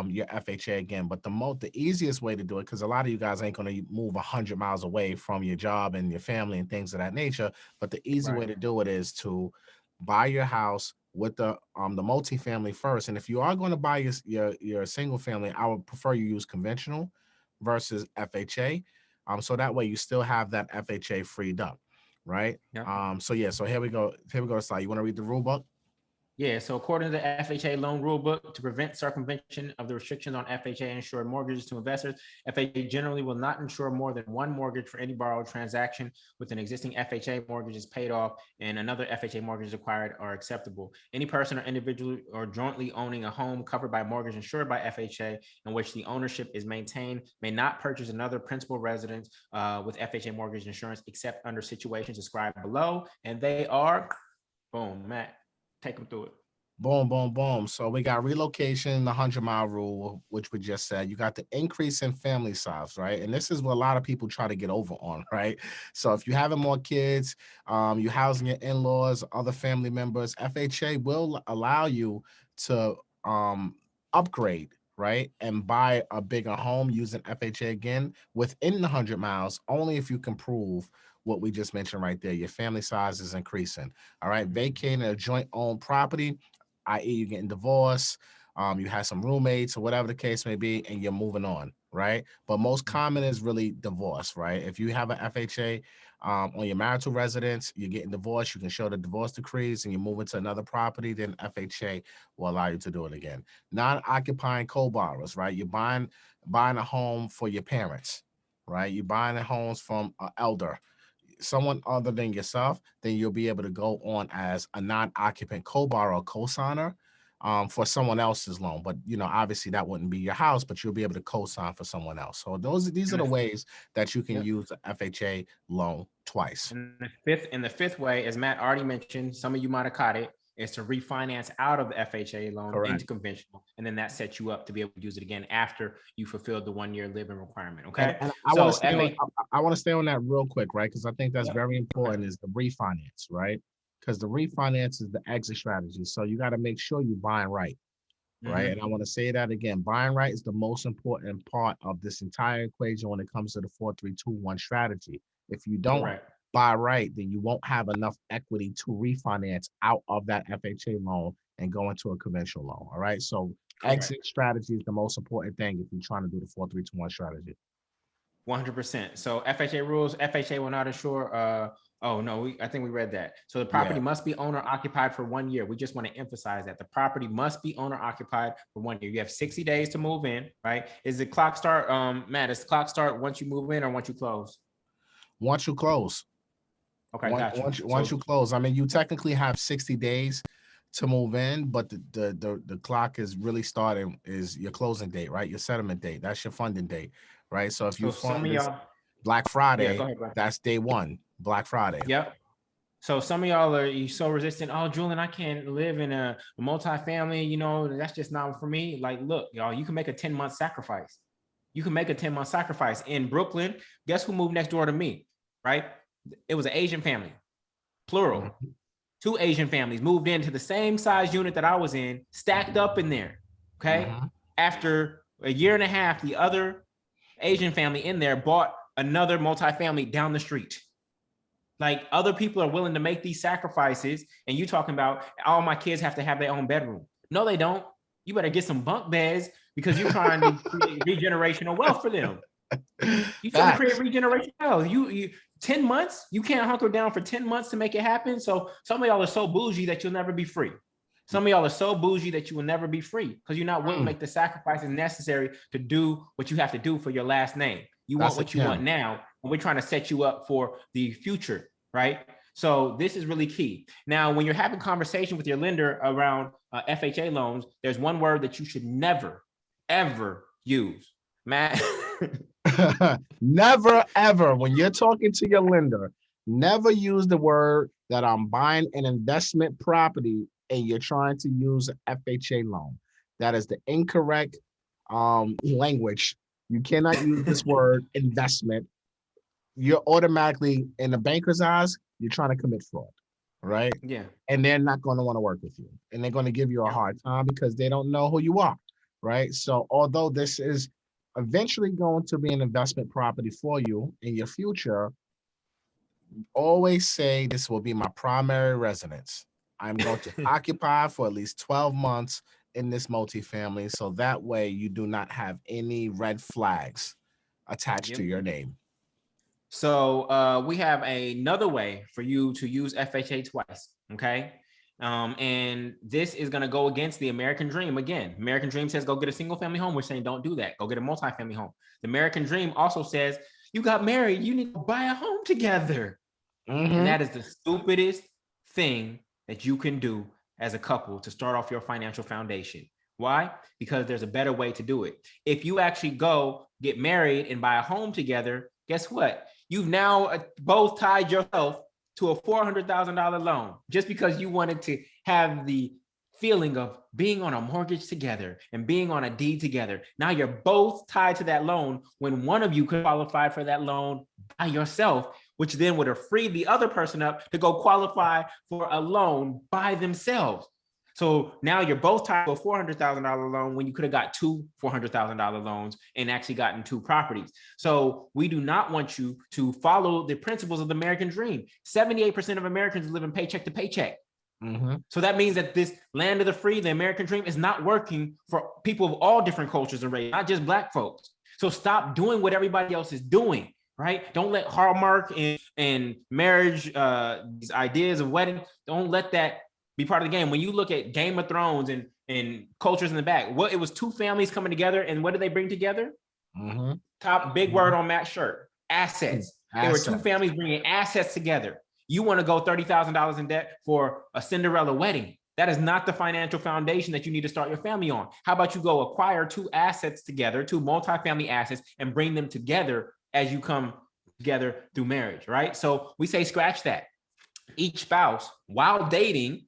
your FHA again. But the easiest way to do it, because a lot of you guys ain't going to move 100 miles away from your job and your family and things of that nature. But the easy way to do it is to buy your house with the multifamily first. And if you are going to buy your single family, I would prefer you use conventional versus FHA. So that way you still have that FHA freed up, right? Yeah. So here we go. Here we go, Sly. You want to read the rule book? Yeah, so according to the FHA loan rulebook, to prevent circumvention of the restrictions on FHA insured mortgages to investors, FHA generally will not insure more than 1 mortgage for any borrowed transaction with an existing FHA mortgage is paid off and another FHA mortgage acquired are acceptable. Any person or individual or jointly owning a home covered by mortgage insured by FHA in which the ownership is maintained may not purchase another principal residence with FHA mortgage insurance except under situations described below. And they are, boom, Matt. Take them through it. Boom, boom, boom. So we got relocation, the 100-mile rule, which we just said. You got the increase in family size, right? And this is what a lot of people try to get over on, right? So if you're having more kids, you're housing your in-laws, other family members, FHA will allow you to upgrade, right? And buy a bigger home using FHA again within the 100 miles, only if you can prove what we just mentioned right there. Your family size is increasing. All right. Vacating a joint owned property, i.e., you're getting divorced, you have some roommates or whatever the case may be, and you're moving on, right? But most common is really divorce, right? If you have an FHA on your marital residence, you're getting divorced, you can show the divorce decrees and you're moving to another property, then FHA will allow you to do it again. Non-occupying co-borrowers, right? You're buying a home for your parents, right? You're buying a homes from an elder, someone other than yourself, then you'll be able to go on as a non-occupant co-borrower, co-signer for someone else's loan. But obviously that wouldn't be your house, but you'll be able to co-sign for someone else. So these are And the the, ways that you can yep. use the FHA loan twice. And the fifth way, as Matt already mentioned, some of you might have caught it, is to refinance out of the FHA loan Correct. into conventional, and then that sets you up to be able to use it again after you fulfilled the 1-year living requirement. And, Okay, and I want to so stay on I want to stay on that real quick, right? Because I think that's yep. very Okay. important is the refinance, right? Because the refinance is the exit strategy. So you got to make sure you're buying right. Right. And I want to say that again. Buying right is the most important part of this entire equation when it comes to the 4-3-2-1 strategy. If you don't Correct. buy right, then you won't have enough equity to refinance out of that FHA loan and go into a conventional loan. All right. So Correct. exit strategy is the most important thing if you're trying to do the 4-3-2-1 strategy. 100%. So FHA rules, FHA will not insure. Oh no, I think we read that. So the Yeah. property must be owner occupied for 1 year. We just want to emphasize that the property must be owner occupied for 1 year. You have 60 days to move in, right? Is the clock start, Matt, does the clock start once you move in or once you close? Once you close. Okay, got you. Once So you close, I mean, you technically have 60 days to move in, but the clock is really starting is your closing date, right? Your settlement date. That's your funding date, right? So if you so some fund of this y'all, Black yeah, go Friday, ahead, bro. that's day one, Black Friday. Yep. So some of y'all are you so resistant. Oh, Jullien, I can't live in a multifamily. That's just not for me. Like, look, y'all, you can make a 10-month sacrifice. You can make a 10-month sacrifice in Brooklyn. Guess who moved next door to me? Right? It was an Asian family, plural. Mhm. 2 Asian families moved into the same size unit that I was in, stacked up in there. Okay. Mhm. After a year and a half, the other Asian family in there bought another multifamily down the street. Like, other people are willing to make these sacrifices, and you talking about all my kids have to have their own bedroom. No, they don't. You better get some bunk beds because you're trying to create regenerational wealth for them. You trying to create Facts. regenerational wealth. You 10 months, you can't hunker down for 10 months to make it happen. So some of y'all are so bougie that you'll never be free. Some of y'all are so bougie that you will never be free because you're not willing to Mm, make the sacrifices necessary to do what you have to do for your last name. You want that's a what you want gem. now, and we're trying to set you up for the future, right? So this is really key. Now, when you're having conversation with your lender around FHA loans, there's one word that you should never, ever use. Matt. Never ever, when you're talking to your lender, never use the word that I'm buying an investment property and you're trying to use an FHA loan. That is the incorrect language. You cannot use this word investment. You're automatically, in the banker's eyes, you're trying to commit fraud, right? Yeah. And they're not going to want to work with you. And they're going to give you a Yep. hard time because they don't know who you are, right? So although this is eventually going to be an investment property for you in your future, always say this will be my primary residence. I'm going to occupy for at least 12 months in this multifamily. So that way you do not have any red flags attached to Yep. your name. So we have another way for you to use FHA twice. Okay. And this is going to go against the American dream. Again, American dream says go get a single family home. We're saying don't do that. Go get a multifamily home. The American dream also says you got married, you need to buy a home together. And Mm-hmm. that is the stupidest thing that you can do as a couple to start off your financial foundation. Why? Because there's a better way to do it. If you actually go get married and buy a home together, guess what? You've now both tied yourself to a $400,000 loan just because you wanted to have the feeling of being on a mortgage together and being on a deed together. Now you're both tied to that loan when one of you could qualify for that loan by yourself, which then would have freed the other person up to go qualify for a loan by themselves. So now you're both tied to a $400,000 loan when you could have got two $400,000 loans and actually gotten two properties. So we do not want you to follow the principles of the American dream. 78% of Americans live in paycheck to paycheck. Mm-hmm. So that means that this land of the free, the American dream, is not working for people of all different cultures and races, not just Black folks. So stop doing what everybody else is doing, right? Don't let Hallmark and marriage, these ideas of wedding, don't let that be part of the game. When you look at Game of Thrones and cultures in the back, it was two families coming together, and what did they bring together? Mm-hmm. Top big word on Matt's shirt: assets. There were two families bringing assets together. You want to go $30,000 in debt for a Cinderella wedding. That is not the financial foundation that you need to start your family on. How about you go acquire two assets together, two multifamily assets, and bring them together as you come together through marriage, right? So we say scratch that. Each spouse, while dating,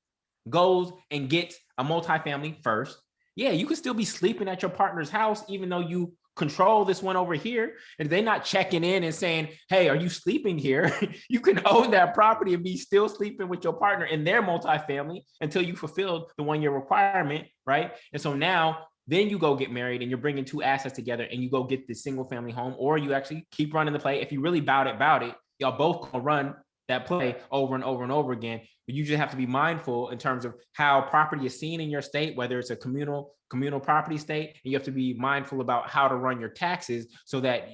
goes and gets a multifamily first. Yeah, you could still be sleeping at your partner's house, even though you control this one over here, and they're not checking in and saying, hey, are you sleeping here? You can own that property and be still sleeping with your partner in their multifamily until you fulfill the 1 year requirement, right? And so now, then you go get married and you're bringing two assets together and you go get this single family home, or you actually keep running the play. If you really bout it, y'all both gonna run that play over and over and over again. But you just have to be mindful in terms of how property is seen in your state, whether it's a communal property state, and you have to be mindful about how to run your taxes so that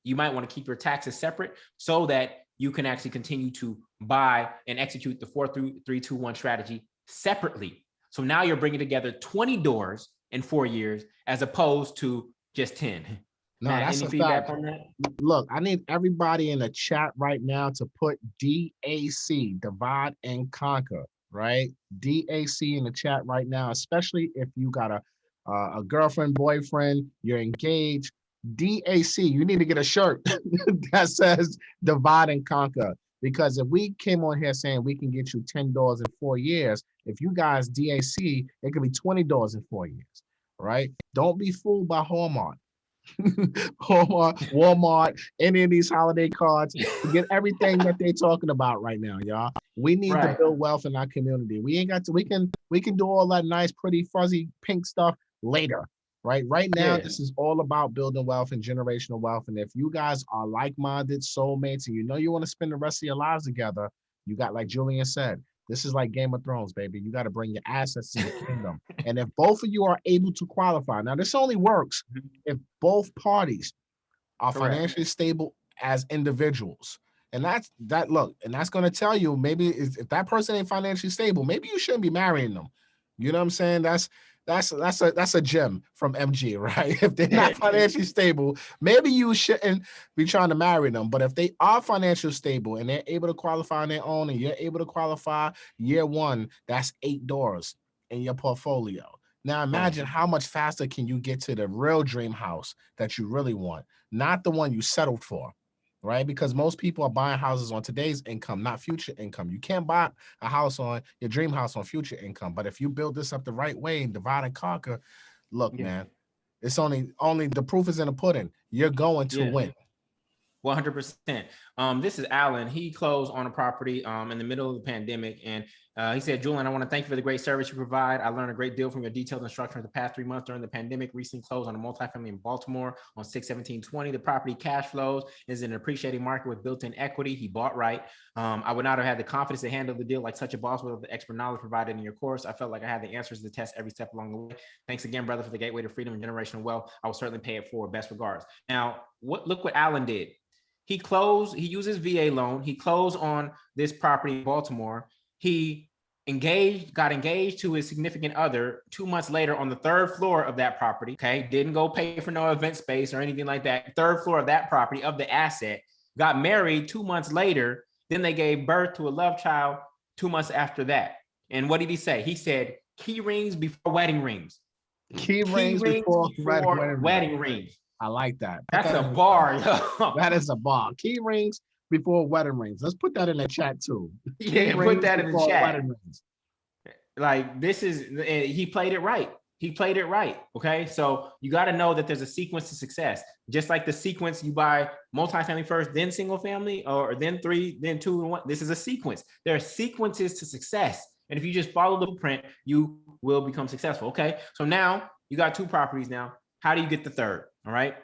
you might want to keep your taxes separate so that you can actually continue to buy and execute the 4-3-2-1 strategy separately. So now you're bringing together 20 doors in 4 years as opposed to just 10. No, Matt, that's any a feedback fact. on that? Look, I need everybody in the chat right now to put DAC, divide and conquer, right? DAC in the chat right now, especially if you got a girlfriend, boyfriend, you're engaged. DAC, you need to get a shirt that says divide and conquer. Because if we came on here saying we can get you $10 in 4 years, if you guys DAC, it could be $20 in 4 years, right? Don't be fooled by Hallmark. Walmart, any of these holiday cards, get everything that they're talking about right now, y'all. We need to build wealth in our community. We ain't got to, we can do all that nice, pretty, fuzzy, pink stuff later, right? Right now, this is all about building wealth and generational wealth. And if you guys are like-minded soulmates and you know you want to spend the rest of your lives together, you got, like Jullien said, this is like Game of Thrones, baby. You got to bring your assets to the kingdom. And if both of you are able to qualify, now this only works if both parties are financially stable as individuals. And that's going to tell you, maybe if that person ain't financially stable, maybe you shouldn't be marrying them. You know what I'm saying? That's a gem from MG, right? If they're not financially stable, maybe you shouldn't be trying to marry them. But if they are financially stable and they're able to qualify on their own and you're able to qualify year one, that's $8 in your portfolio. Now imagine how much faster can you get to the real dream house that you really want, not the one you settled for, right? Because most people are buying houses on today's income, not future income. You can't buy a house on your dream house on future income. But if you build this up the right way and divide and conquer, look, man, it's only the proof is in the pudding. You're going to win. 100%. This is Alan. He closed on a property in the middle of the pandemic. And he said, Jullien, I want to thank you for the great service you provide. I learned a great deal from your detailed instruction the past 3 months during the pandemic. Recently closed on a multifamily in Baltimore on 6/17/20. The property cash flows, is in an appreciating market with built-in equity. He bought right. I would not have had the confidence to handle the deal like such a boss without the expert knowledge provided in your course. I felt like I had the answers to the test every step along the way. Thanks again, brother, for the gateway to freedom and generational wealth. I will certainly pay it forward. Best regards. Now, look what Alan did. He uses VA loan. He closed on this property in Baltimore. He got engaged to his significant other 2 months later on the 3rd floor of that property. Okay. Didn't go pay for no event space or anything like that. 3rd floor of that property of the asset. Got married 2 months later. Then they gave birth to a love child 2 months after that. And what did he say? He said, key rings before wedding rings. Key rings before wedding rings. I like that. That's a bar, yo. That is a bar. Key rings before wedding rings. Let's put that in the chat too. Yeah, put that in the chat. Like this is, he played it right. He played it right. Okay. So you got to know that there's a sequence to success. Just like the sequence, you buy multifamily first, then single family, or then 3, then 2 and 1. This is a sequence. There are sequences to success. And if you just follow the blueprint, you will become successful. Okay. So now you got 2 properties now. How do you get the third? All right.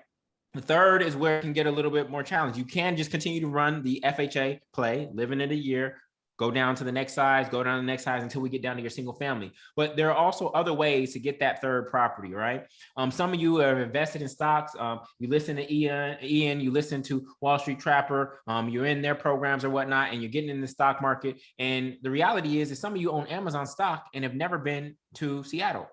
The third is where it can get a little bit more challenging. You can just continue to run the FHA play, living in a year, go down to the next size, go down to the next size until we get down to your single family. But there are also other ways to get that third property, right? Some of you have invested in stocks. You listen to Ian, you listen to Wall Street Trapper, you're in their programs or whatnot, and you're getting in the stock market. And the reality is that some of you own Amazon stock and have never been to Seattle.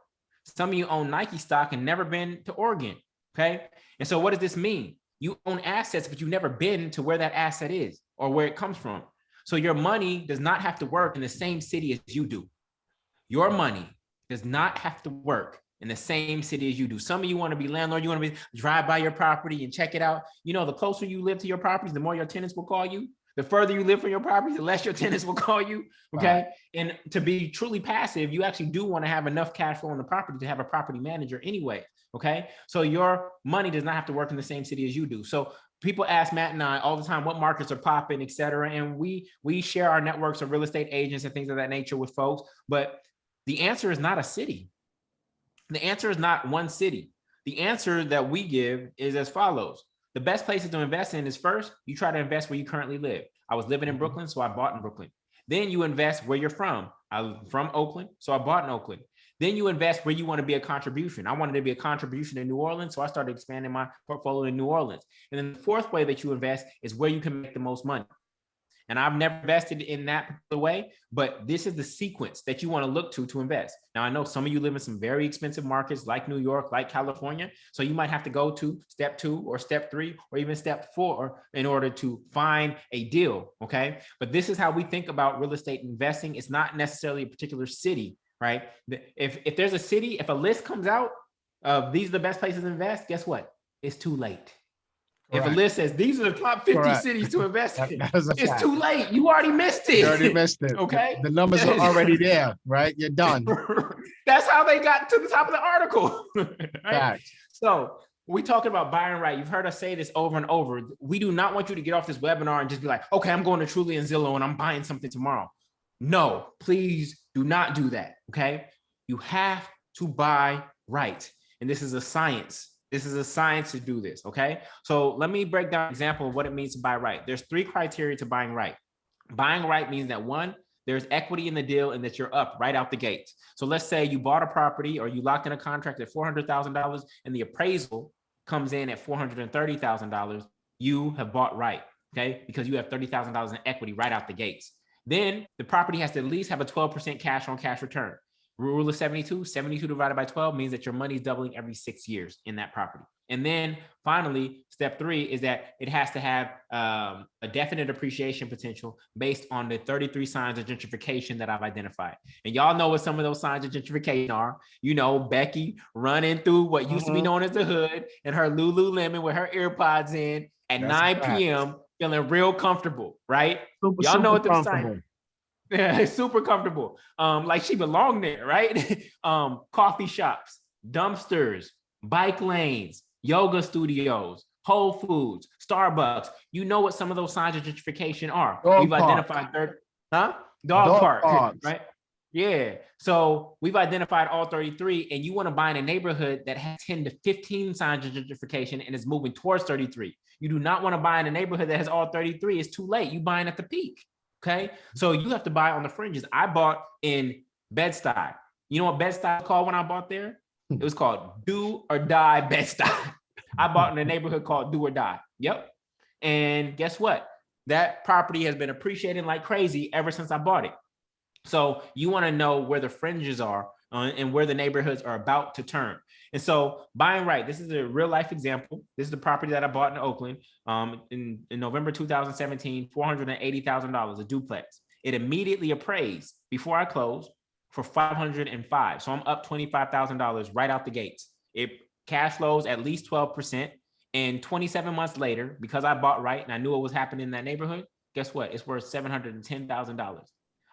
Some of you own Nike stock and never been to Oregon, okay? And so what does this mean? You own assets, but you've never been to where that asset is or where it comes from. So your money does not have to work in the same city as you do. Your money does not have to work in the same city as you do. Some of you want to be landlord, you want to be drive by your property and check it out. You know, the closer you live to your properties, the more your tenants will call you. The further you live from your property, the less your tenants will call you. Okay. Right. And to be truly passive, you actually do want to have enough cash flow on the property to have a property manager anyway. Okay. So your money does not have to work in the same city as you do. So people ask Matt and I all the time what markets are popping, et cetera. And we share our networks of real estate agents and things of that nature with folks. But the answer is not a city. The answer is not one city. The answer that we give is as follows. The best places to invest in is first, you try to invest where you currently live. I was living in Brooklyn, so I bought in Brooklyn. Then you invest where you're from. I'm from Oakland, so I bought in Oakland. Then you invest where you want to be a contribution. I wanted to be a contribution in New Orleans, so I started expanding my portfolio in New Orleans. And then the fourth way that you invest is where you can make the most money. And I've never invested in that particular way, but this is the sequence that you want to look to invest. Now, I know some of you live in some very expensive markets like New York, like California. So you might have to go to step 2 or step 3 or even step 4 in order to find a deal. Okay. But this is how we think about real estate investing. It's not necessarily a particular city, right? If there's a city, if a list comes out of these are the best places to invest, guess what? It's too late. If a list says these are the top 50 cities to invest in, it's too late. You already missed it. You already missed it. Okay. The numbers are already there, right? You're done. That's how they got to the top of the article. Right? So we talking about buying right. You've heard us say this over and over. We do not want you to get off this webinar and just be like, okay, I'm going to Truly and Zillow and I'm buying something tomorrow. No, please do not do that. Okay. You have to buy right. And this is a science. This is a science to do this, okay? So let me break down an example of what it means to buy right. There's 3 criteria to buying right. Buying right means that 1, there's equity in the deal and that you're up right out the gate. So let's say you bought a property or you locked in a contract at $400,000 and the appraisal comes in at $430,000. You have bought right, okay? Because you have $30,000 in equity right out the gates. Then the property has to at least have a 12% cash on cash return. Rule of 72 divided by 12 means that your money is doubling every 6 years in that property. And then finally, step 3 is that it has to have a definite appreciation potential based on the 33 signs of gentrification that I've identified. And y'all know what some of those signs of gentrification are. You know, Becky running through what used to be known as the hood and her Lululemon with her earpods in at 9 p.m. feeling real comfortable, right? Y'all know what the signs. Yeah, super comfortable. Like she belonged there, right? Coffee shops, dumpsters, bike lanes, yoga studios, Whole Foods, Starbucks. You know what some of those signs of gentrification are. We've identified dog park, right? Yeah. So we've identified all 33, and you want to buy in a neighborhood that has 10 to 15 signs of gentrification and is moving towards 33. You do not want to buy in a neighborhood that has all 33. It's too late. You buying at the peak. Okay, so you have to buy on the fringes. I bought in Bed-Stuy. You know what Bed-Stuy was called when I bought there? It was called Do or Die Bed-Stuy. I bought in a neighborhood called Do or Die. Yep. And guess what? That property has been appreciating like crazy ever since I bought it. So you want to know where the fringes are and where the neighborhoods are about to turn. And so buying right, this is a real life example. This is the property that I bought in Oakland in November 2017, $480,000, a duplex. It immediately appraised before I closed for $505. So I'm up $25,000 right out the gates. It cash flows at least 12%. And 27 months later, because I bought right and I knew what was happening in that neighborhood, guess what? It's worth $710,000.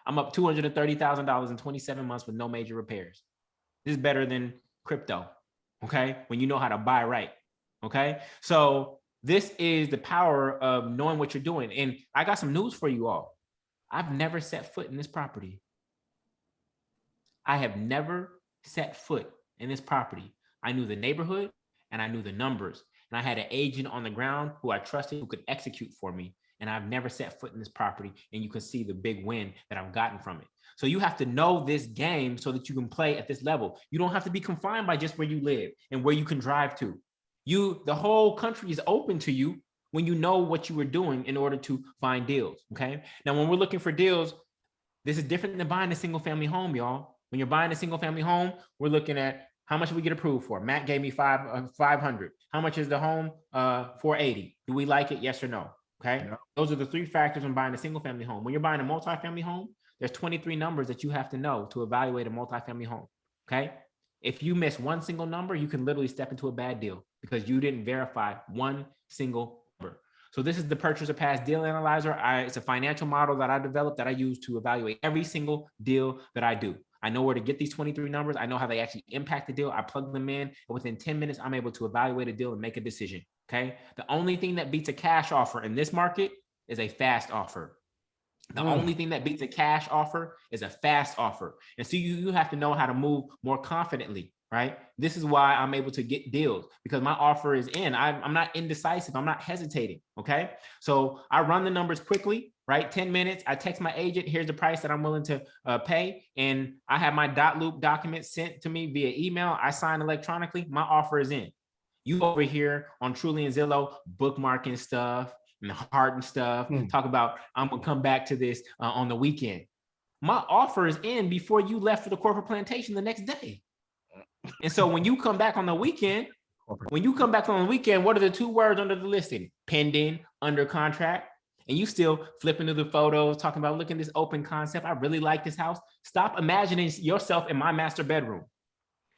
I'm up $230,000 in 27 months with no major repairs. This is better than crypto, okay? When you know how to buy right, okay? So this is the power of knowing what you're doing. And I got some news for you all. I've never set foot in this property. I have never set foot in this property. I knew the neighborhood and I knew the numbers. And I had an agent on the ground who I trusted, who could execute for me. And I've never set foot in this property. And you can see the big win that I've gotten from it. So you have to know this game so that you can play at this level. You don't have to be confined by just where you live and where you can drive to. The whole country is open to you when you know what you were doing in order to find deals, okay? Now, when we're looking for deals, this is different than buying a single family home, y'all. When you're buying a single family home, we're looking at how much we get approved for. Matt gave me 500. How much is the home? 480. Do we like it? Yes or no? Okay. Yeah. Those are the three factors when buying a single family home. When you're buying a multifamily home, there's 23 numbers that you have to know to evaluate a multifamily home. Okay. If you miss one single number, you can literally step into a bad deal because you didn't verify one single number. So this is the Purchaser Pass Deal Analyzer. It's a financial model that I developed that I use to evaluate every single deal that I do. I know where to get these 23 numbers. I know how they actually impact the deal. I plug them in, and within 10 minutes, I'm able to evaluate a deal and make a decision, okay? The only thing that beats a cash offer in this market is a fast offer. The only thing that beats a cash offer is a fast offer. And so you have to know how to move more confidently, right? This is why I'm able to get deals because my offer is in. I'm not indecisive. I'm not hesitating, okay? So I run the numbers quickly, right? 10 minutes. I text my agent, here's the price that I'm willing to pay. And I have my dot loop document sent to me via email. I sign electronically. My offer is in. You over here on Truly and Zillow bookmarking stuff and heart and stuff, talk about, I'm gonna come back to this on the weekend. My offer is in before you left for the corporate plantation the next day. And so when you come back on the weekend, what are the two words under the listing? Pending, under contract. And you still flipping through the photos, talking about, look at this open concept. I really like this house. Stop imagining yourself in my master bedroom.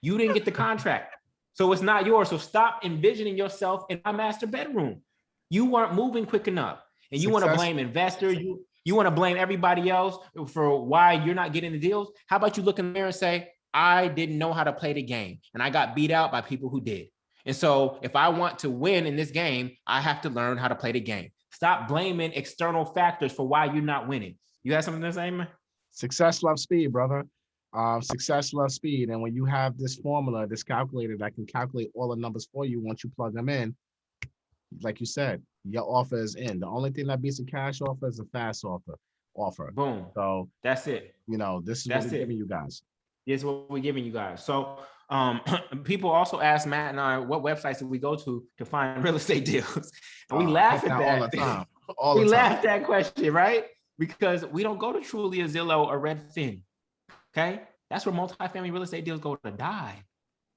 You didn't get the contract, so it's not yours. So stop envisioning yourself in my master bedroom. You weren't moving quick enough. And you want to blame investors. You want to blame everybody else for why you're not getting the deals. How about you look in the mirror and say, I didn't know how to play the game and I got beat out by people who did. And so if I want to win in this game, I have to learn how to play the game. Stop blaming external factors for why you're not winning. You have something to say, man? Success loves speed, brother. Success loves speed. And when you have this formula, this calculator that can calculate all the numbers for you, once you plug them in, like you said, your offer is in. The only thing that beats a cash offer is a fast offer. Boom. So that's it. This is what we're giving you guys. This is what we're giving you guys. So people also ask Matt and I, what websites did we go to find real estate deals? And we laugh at that all the time. We laugh at that question, right? Because we don't go to Truly or Zillow or Redfin. Okay, that's where multifamily real estate deals go to die.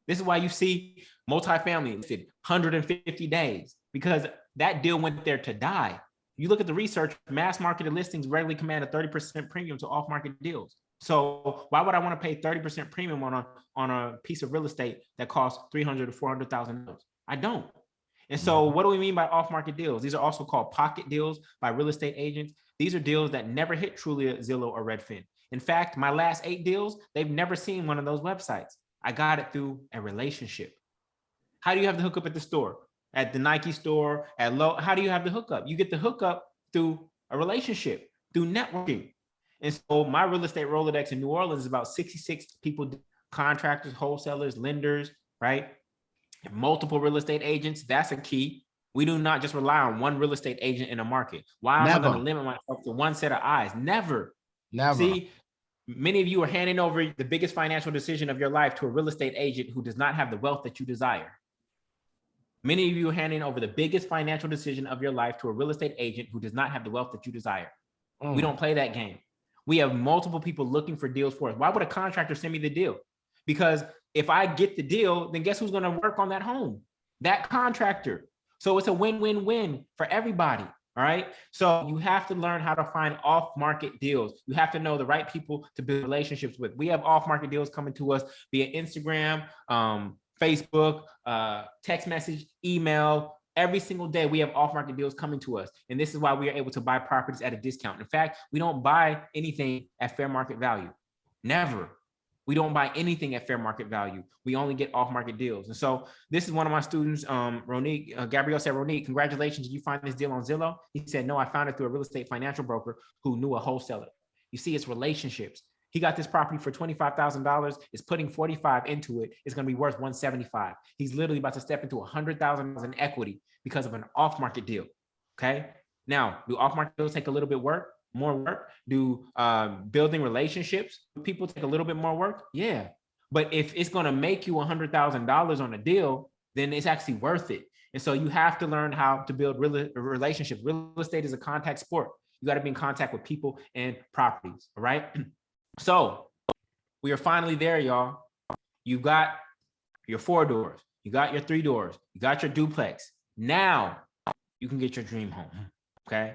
This is why you see multifamily listed 150 days because that deal went there to die. You look at the research, mass marketed listings regularly command a 30% premium to off-market deals. So why would I want to pay 30% premium on a piece of real estate that costs $300,000 to $400,000? I don't. And so what do we mean by off-market deals? These are also called pocket deals by real estate agents. These are deals that never hit Truly, Zillow, or Redfin. In fact, my last 8 deals, they've never seen one of those websites. I got it through a relationship. How do you have the hookup at the store? At the Nike store, at Lowe's? How do you have the hookup? You get the hookup through a relationship, through networking. And so my real estate Rolodex in New Orleans is about 66 people, contractors, wholesalers, lenders, right? Multiple real estate agents. That's a key. We do not just rely on one real estate agent in a market. Why am I going to limit myself to one set of eyes? Never. See, many of you are handing over the biggest financial decision of your life to a real estate agent who does not have the wealth that you desire. Many of you are handing over the biggest financial decision of your life to a real estate agent who does not have the wealth that you desire. We don't play that game. We have multiple people looking for deals for us. Why would a contractor send me the deal? Because if I get the deal, then guess who's going to work on that home? That contractor. So it's a win-win-win for everybody. All right. So you have to learn how to find off-market deals. You have to know the right people to build relationships with. We have off-market deals coming to us via Instagram, Facebook, text message, email, Every single day, we have off-market deals coming to us. And this is why we are able to buy properties at a discount. In fact, we don't buy anything at fair market value. Never. We don't buy anything at fair market value. We only get off-market deals. And so this is one of my students, Ronique. Gabrielle said, Ronique, congratulations. Did you find this deal on Zillow? He said, no, I found it through a real estate financial broker who knew a wholesaler. You see, it's relationships. He got this property for $25,000, is putting 45 into it. It's going to be worth 175. He's literally about to step into $100,000 in equity because of an off-market deal. Okay. Now, do off-market deals take a little bit more work? Do building relationships with people take a little bit more work? Yeah. But if it's going to make you $100,000 on a deal, then it's actually worth it. And so you have to learn how to build relationships. Real estate is a contact sport. You got to be in contact with people and properties. All right. So we are finally there, y'all. You got your 4 doors. You got your 3 doors. You got your duplex. Now you can get your dream home. Okay.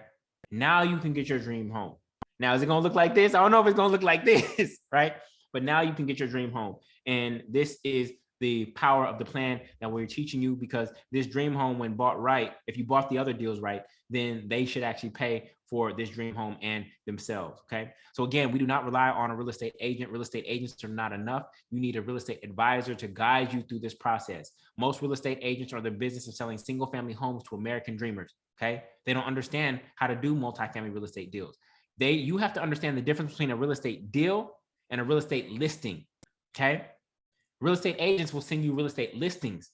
Now you can get your dream home. Now, is it going to look like this? I don't know if it's going to look like this, right? But now you can get your dream home. And this is the power of the plan that we're teaching you, because this dream home, when bought right, if you bought the other deals right, then they should actually pay for this dream home and themselves. Okay. So again, we do not rely on a real estate agent. Real estate agents are not enough. You need a real estate advisor to guide you through this process. Most real estate agents are in the business of selling single family homes to American dreamers. Okay. They don't understand how to do multifamily real estate deals. You have to understand the difference between a real estate deal and a real estate listing. Okay. Real estate agents will send you real estate listings.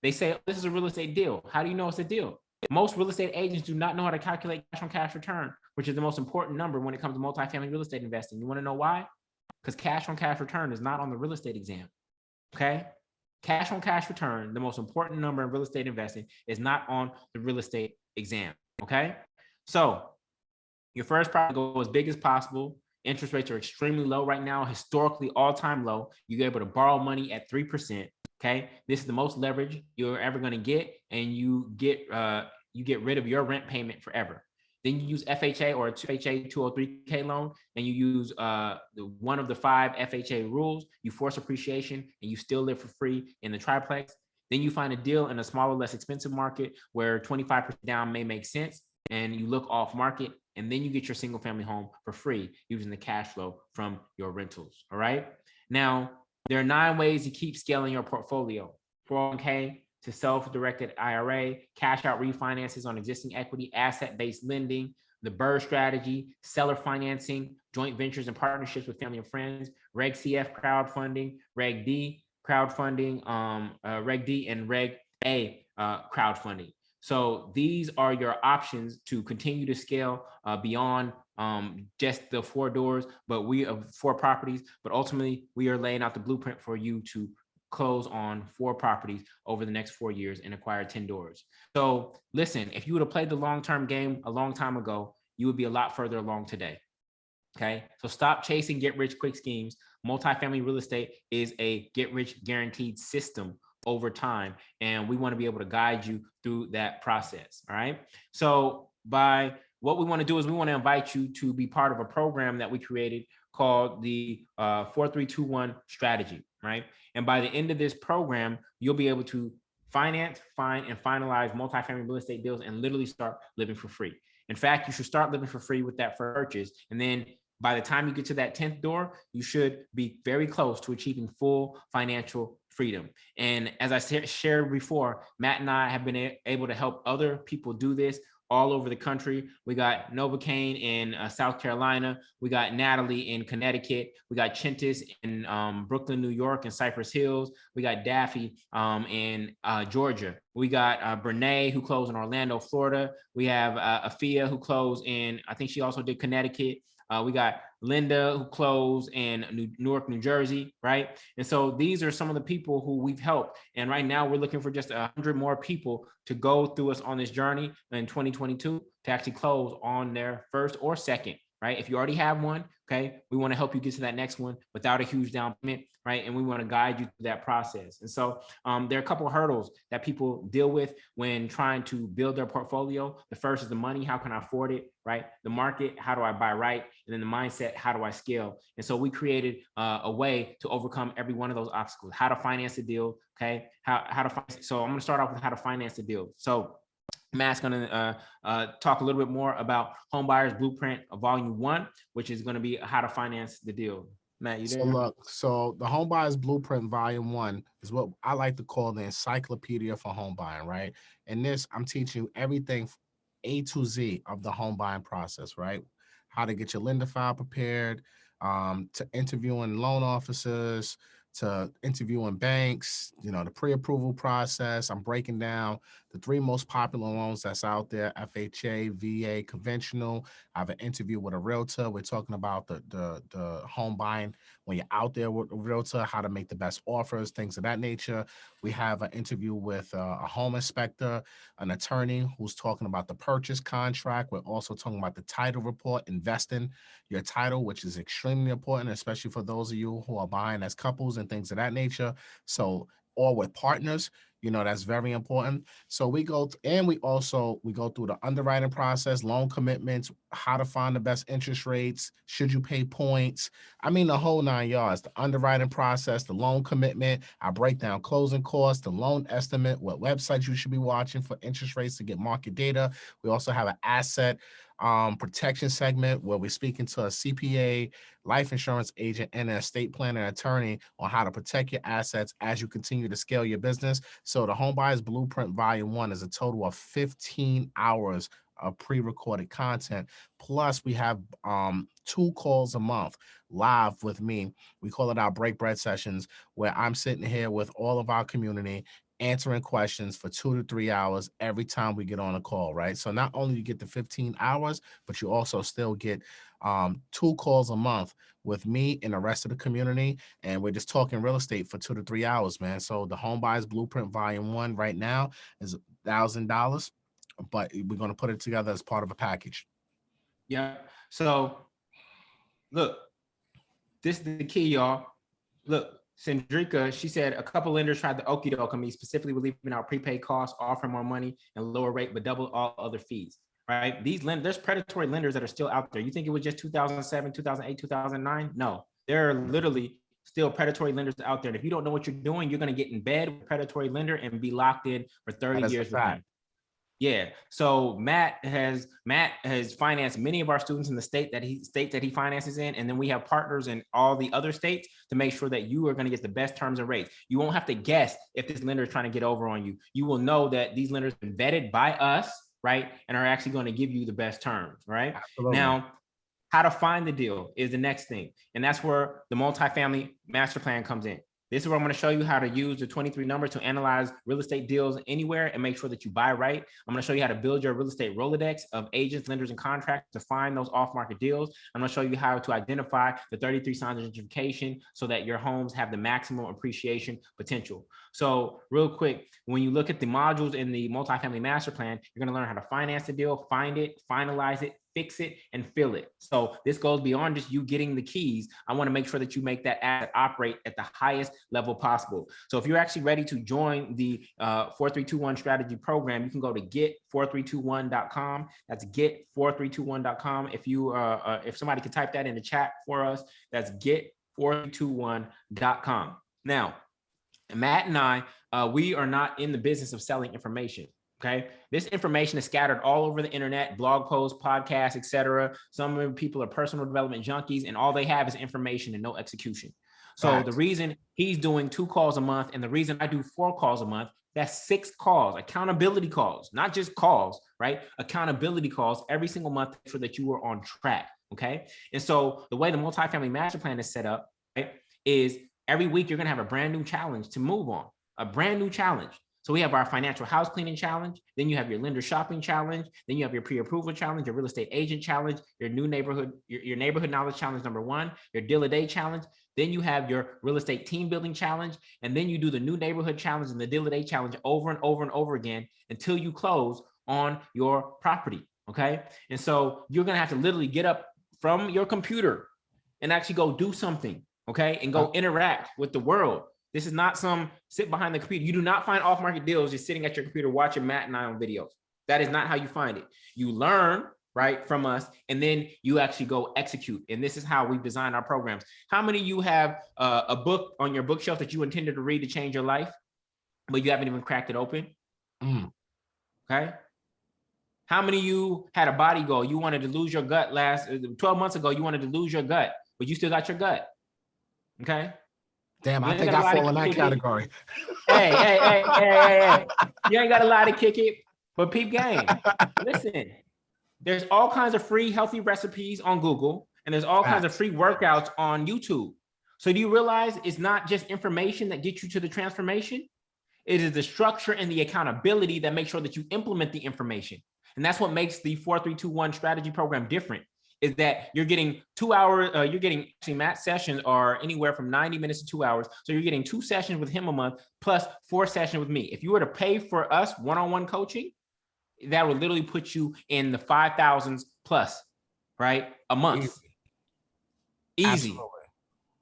They say, oh, this is a real estate deal. How do you know it's a deal? Most real estate agents do not know how to calculate cash on cash return, which is the most important number when it comes to multifamily real estate investing. You want to know why? Because cash on cash return is not on the real estate exam. Okay. Cash on cash return, the most important number in real estate investing, is not on the real estate exam. Okay. So your first property, go as big as possible. Interest rates are extremely low right now, historically all-time low. You're able to borrow money at 3%. Okay, this is the most leverage you're ever going to get, and you get rid of your rent payment forever. Then you use FHA or a FHA 203K loan, and you use one of the 5 FHA rules. You force appreciation, and you still live for free in the triplex. Then you find a deal in a smaller, less expensive market where 25% down may make sense, and you look off market. And then you get your single family home for free using the cash flow from your rentals. All right. Now, there are 9 ways to keep scaling your portfolio: 401k to self-directed IRA, cash out refinances on existing equity, asset-based lending, the BRRRR strategy, seller financing, joint ventures and partnerships with family and friends, Reg CF crowdfunding, Reg D crowdfunding, Reg D and Reg A crowdfunding. So these are your options to continue to scale beyond just the 4 doors, but we have 4 properties, but ultimately we are laying out the blueprint for you to close on 4 properties over the next 4 years and acquire 10 doors. So listen, if you would have played the long-term game a long time ago, you would be a lot further along today. Okay. So stop chasing get rich quick schemes. Multifamily real estate is a get rich guaranteed system over time. And we want to be able to guide you through that process. All right. So what we want to do is we want to invite you to be part of a program that we created called the 4321 strategy. Right. And by the end of this program, you'll be able to finance, find, and finalize multifamily real estate deals and literally start living for free. In fact, you should start living for free with that purchase. And then by the time you get to that 10th door, you should be very close to achieving full financial freedom. And as I shared before, Matt and I have been able to help other people do this all over the country. We got Novocaine in South Carolina. We got Natalie in Connecticut. We got Chintis in Brooklyn, New York, and Cypress Hills. We got Daffy in Georgia. We got Brene, who closed in Orlando, Florida. We have Afia, who closed in, I think she also did Connecticut. We got Linda, who closed in Newark, New Jersey, right? And so these are some of the people who we've helped. And right now we're looking for just 100 more people to go through us on this journey in 2022 to actually close on their first or second right? If you already have one, okay, we want to help you get to that next one without a huge down payment, right? And we want to guide you through that process. And so there are a couple of hurdles that people deal with when trying to build their portfolio. The first is the money. How can I afford it, right? The market, how do I buy right? And then the mindset, how do I scale? And so we created a way to overcome every one of those obstacles. How to finance a deal, okay? How to finance. So I'm going to start off with how to finance the deal. So Matt's going to talk a little bit more about Home Buyers Blueprint Volume 1, which is going to be how to finance the deal. Matt, you there? So look, so the Home Buyers Blueprint Volume 1 is what I like to call the encyclopedia for home buying, right? And this, I'm teaching you everything A to Z of the home buying process, right? How to get your lender file prepared, to interviewing loan officers, to interviewing banks, the pre-approval process. I'm breaking down the 3 most popular loans that's out there: FHA, VA, conventional. I have an interview with a realtor. We're talking about the home buying when you're out there with a realtor, how to make the best offers, things of that nature. We have an interview with a home inspector, an attorney who's talking about the purchase contract. We're also talking about the title report, investing your title, which is extremely important, especially for those of you who are buying as couples and things of that nature. So, or with partners, that's very important. So we go and we go through the underwriting process, loan commitments, how to find the best interest rates, should you pay points. I mean, the whole 9 yards, the underwriting process, the loan commitment. I break down closing costs, the loan estimate, what websites you should be watching for interest rates to get market data. We also have an asset protection segment where we're speaking to a CPA, life insurance agent, and an estate planner attorney on how to protect your assets as you continue to scale your business. So the Home Buyers Blueprint Volume 1 is a total of 15 hours of pre-recorded content. Plus, we have 2 calls a month live with me. We call it our break bread sessions, where I'm sitting here with all of our community answering questions for 2 to 3 hours every time we get on a call, right? So not only you get the 15 hours, but you also still get 2 calls a month with me and the rest of the community. And we're just talking real estate for 2 to 3 hours, man. So the Home Buyers Blueprint Volume 1 right now is $1,000, but we're going to put it together as part of a package. Yeah. So look, this is the key, y'all. Look, Sandrika, she said a couple lenders tried to okie doke on me, specifically with leaving out prepaid costs, offering more money and lower rate, but double all other fees, right? There's predatory lenders that are still out there. You think it was just 2007, 2008, 2009? No, there are literally still predatory lenders out there. And if you don't know what you're doing, you're going to get in bed with a predatory lender and be locked in for 30 years with them. Yeah. So Matt has financed many of our students in the states that he finances in. And then we have partners in all the other states to make sure that you are going to get the best terms and rates. You won't have to guess if this lender is trying to get over on you. You will know that these lenders have been vetted by us, right? And are actually going to give you the best terms, right? Absolutely. Now, how to find the deal is the next thing. And that's where the multifamily master plan comes in. This is where I'm going to show you how to use the 23 number to analyze real estate deals anywhere and make sure that you buy right. I'm going to show you how to build your real estate Rolodex of agents, lenders, and contractors to find those off-market deals. I'm going to show you how to identify the 33 signs of gentrification so that your homes have the maximum appreciation potential. So real quick, when you look at the modules in the multifamily master plan, you're going to learn how to finance the deal, find it, finalize it, fix it, and fill it. So this goes beyond just you getting the keys. I want to make sure that you make that asset operate at the highest level possible. So if you're actually ready to join the 4321 strategy program, you can go to get4321.com. That's get4321.com. If somebody could type that in the chat for us, that's get4321.com. Now, Matt and I, we are not in the business of selling information. Okay, this information is scattered all over the internet, blog posts, podcasts, etc. Some people are personal development junkies, and all they have is information and no execution. So the reason he's doing 2 calls a month, and the reason I do 4 calls a month, that's 6 calls, accountability calls, not just calls, right? Accountability calls every single month so that you are on track. Okay, and so the way the multifamily master plan is set up, right, is every week you're gonna have a brand new challenge to move on, a brand new challenge. So we have our financial house cleaning challenge. Then you have your lender shopping challenge. Then you have your pre-approval challenge, your real estate agent challenge, your new neighborhood, your neighborhood knowledge challenge number 1, your deal a day challenge. Then you have your real estate team building challenge. And then you do the new neighborhood challenge and the deal a day challenge over and over and over again until you close on your property. Okay. And so you're going to have to literally get up from your computer and actually go do something, okay? And go interact with the world. This is not some sit behind the computer. You do not find off-market deals just sitting at your computer watching Matt and I on videos. That is not how you find it. You learn, right, from us, and then you actually go execute. And this is how we design our programs. How many of you have a book on your bookshelf that you intended to read to change your life, but you haven't even cracked it open? Okay. How many of you had a body goal? You wanted to lose your gut 12 months ago, you wanted to lose your gut, but you still got your gut. Okay. Damn, I think I fall in that category. Hey. You ain't got a lot to kick it, but peep game. Listen, there's all kinds of free healthy recipes on Google, and there's all kinds of free workouts on YouTube. So do you realize it's not just information that gets you to the transformation? It is the structure and the accountability that makes sure that you implement the information. And that's what makes the 4-3-2-1 strategy program different, is that you're getting 2 hours, actually Matt's sessions are anywhere from 90 minutes to 2 hours. So you're getting 2 sessions with him a month plus 4 sessions with me. If you were to pay for us one-on-one coaching, that would literally put you in the 5,000s plus, right? A month. Easy. Absolutely.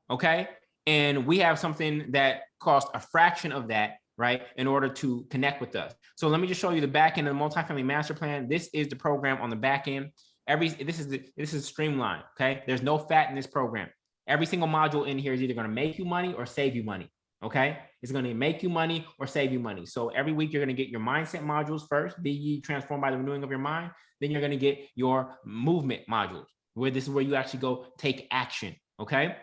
Okay. And we have something that costs a fraction of that, right, in order to connect with us. So let me just show you the back end of the multifamily master plan. This is the program on the back end. This is streamlined. Okay. There's no fat in this program. Every single module in here is either going to make you money or save you money. Okay. It's going to make you money or save you money. So every week you're going to get your mindset modules first, be ye transformed by the renewing of your mind. Then you're going to get your movement modules, where this is where you actually go take action. Okay.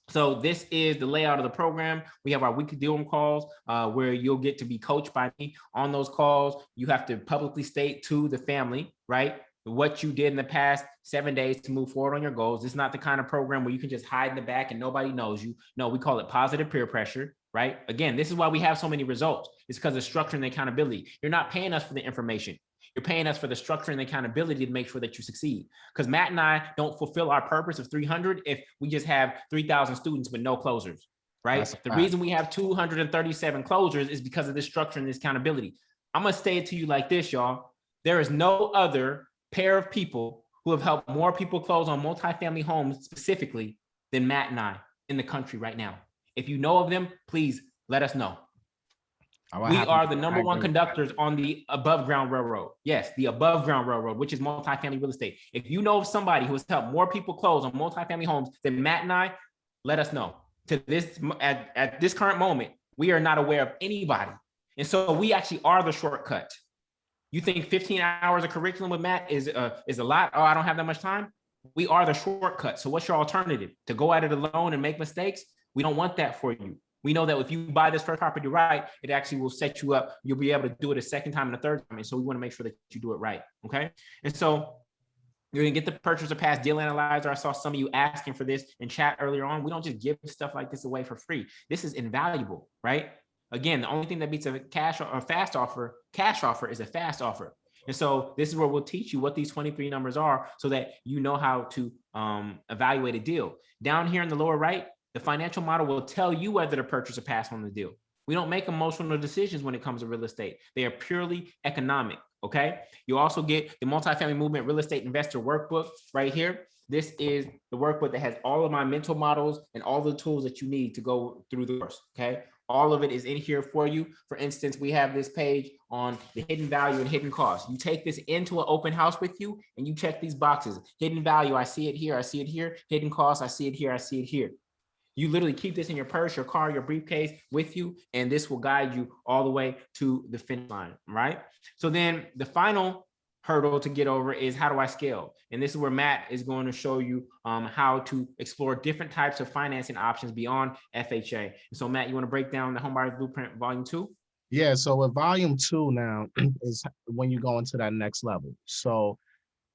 So this is the layout of the program. We have our weekly deal room calls where you'll get to be coached by me. On those calls, you have to publicly state to the family, right, what you did in the past 7 days to move forward on your goals. It's not the kind of program where you can just hide in the back and nobody knows you. No, we call it positive peer pressure, right? Again, this is why we have so many results. It's because of structure and accountability. You're not paying us for the information. You're paying us for the structure and the accountability to make sure that you succeed. Because Matt and I don't fulfill our purpose of 300 if we just have 3,000 students with no closers, right? The reason we have 237 closers is because of this structure and this accountability. I'm going to say it to you like this, y'all. There is no other pair of people who have helped more people close on multifamily homes specifically than Matt and I in the country right now. If you know of them, please let us know. We are the number one conductors on the above ground railroad. Yes, the above ground railroad, which is multifamily real estate. If you know of somebody who has helped more people close on multifamily homes than Matt and I, let us know. At this current moment, we are not aware of anybody. And so we actually are the shortcut. You think 15 hours of curriculum with Matt is a lot? Oh, I don't have that much time. We are the shortcut. So what's your alternative? To go at it alone and make mistakes? We don't want that for you. We know that if you buy this first property right, it actually will set you up. You'll be able to do it a second time and a third time. And so we want to make sure that you do it right. Okay. And so you're going to get the purchaser pass deal analyzer. I saw some of you asking for this in chat earlier on. We don't just give stuff like this away for free. This is invaluable, right? Again, the only thing that beats a cash or fast offer, cash offer, is a fast offer. And so this is where we'll teach you what these 23 numbers are so that you know how to evaluate a deal. Down here in the lower right, the financial model will tell you whether to purchase or pass on the deal. We don't make emotional decisions when it comes to real estate. They are purely economic, okay? You also get the Multifamily Movement Real Estate Investor Workbook right here. This is the workbook that has all of my mental models and all the tools that you need to go through the course, okay? All of it is in here for you. For instance, we have this page on the hidden value and hidden cost. You take this into an open house with you and you check these boxes. Hidden value, I see it here, I see it here. Hidden cost, I see it here, I see it here. You literally keep this in your purse, your car, your briefcase with you, and this will guide you all the way to the finish line, right? So then the final hurdle to get over is, how do I scale? And this is where Matt is going to show you how to explore different types of financing options beyond FHA. And so Matt, you want to break down the Homebuyers Blueprint Volume 2? Yeah, so with Volume 2 now is when you go into that next level. So,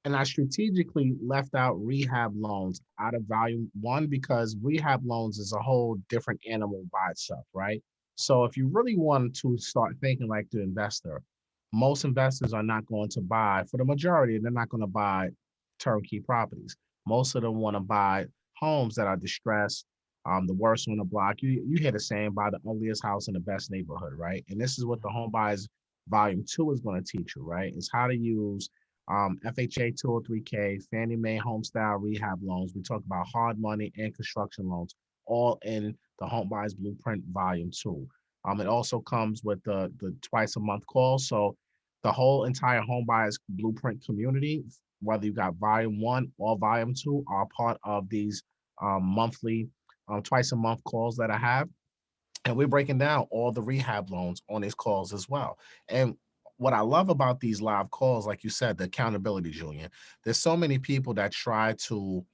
and I strategically left out rehab loans out of Volume 1 because rehab loans is a whole different animal by itself, right? So if you really want to start thinking like the investor, most investors are not going to buy, for the majority, they're not going to buy turnkey properties. Most of them want to buy homes that are distressed, the worst on the block. You hear the saying, buy the ugliest house in the best neighborhood, right? And this is what the Home Buyers Volume 2 is going to teach you, right? Is how to use FHA 203K, Fannie Mae Homestyle Rehab loans. We talk about hard money and construction loans, all in the Home Buyers Blueprint Volume 2. It also comes with the twice a month call. So the whole entire Home Buyers Blueprint community, whether you got Volume 1 or Volume 2, are part of these monthly, twice a month calls that I have. And we're breaking down all the rehab loans on these calls as well. And what I love about these live calls, like you said, the accountability, Jullien, there's so many people that try to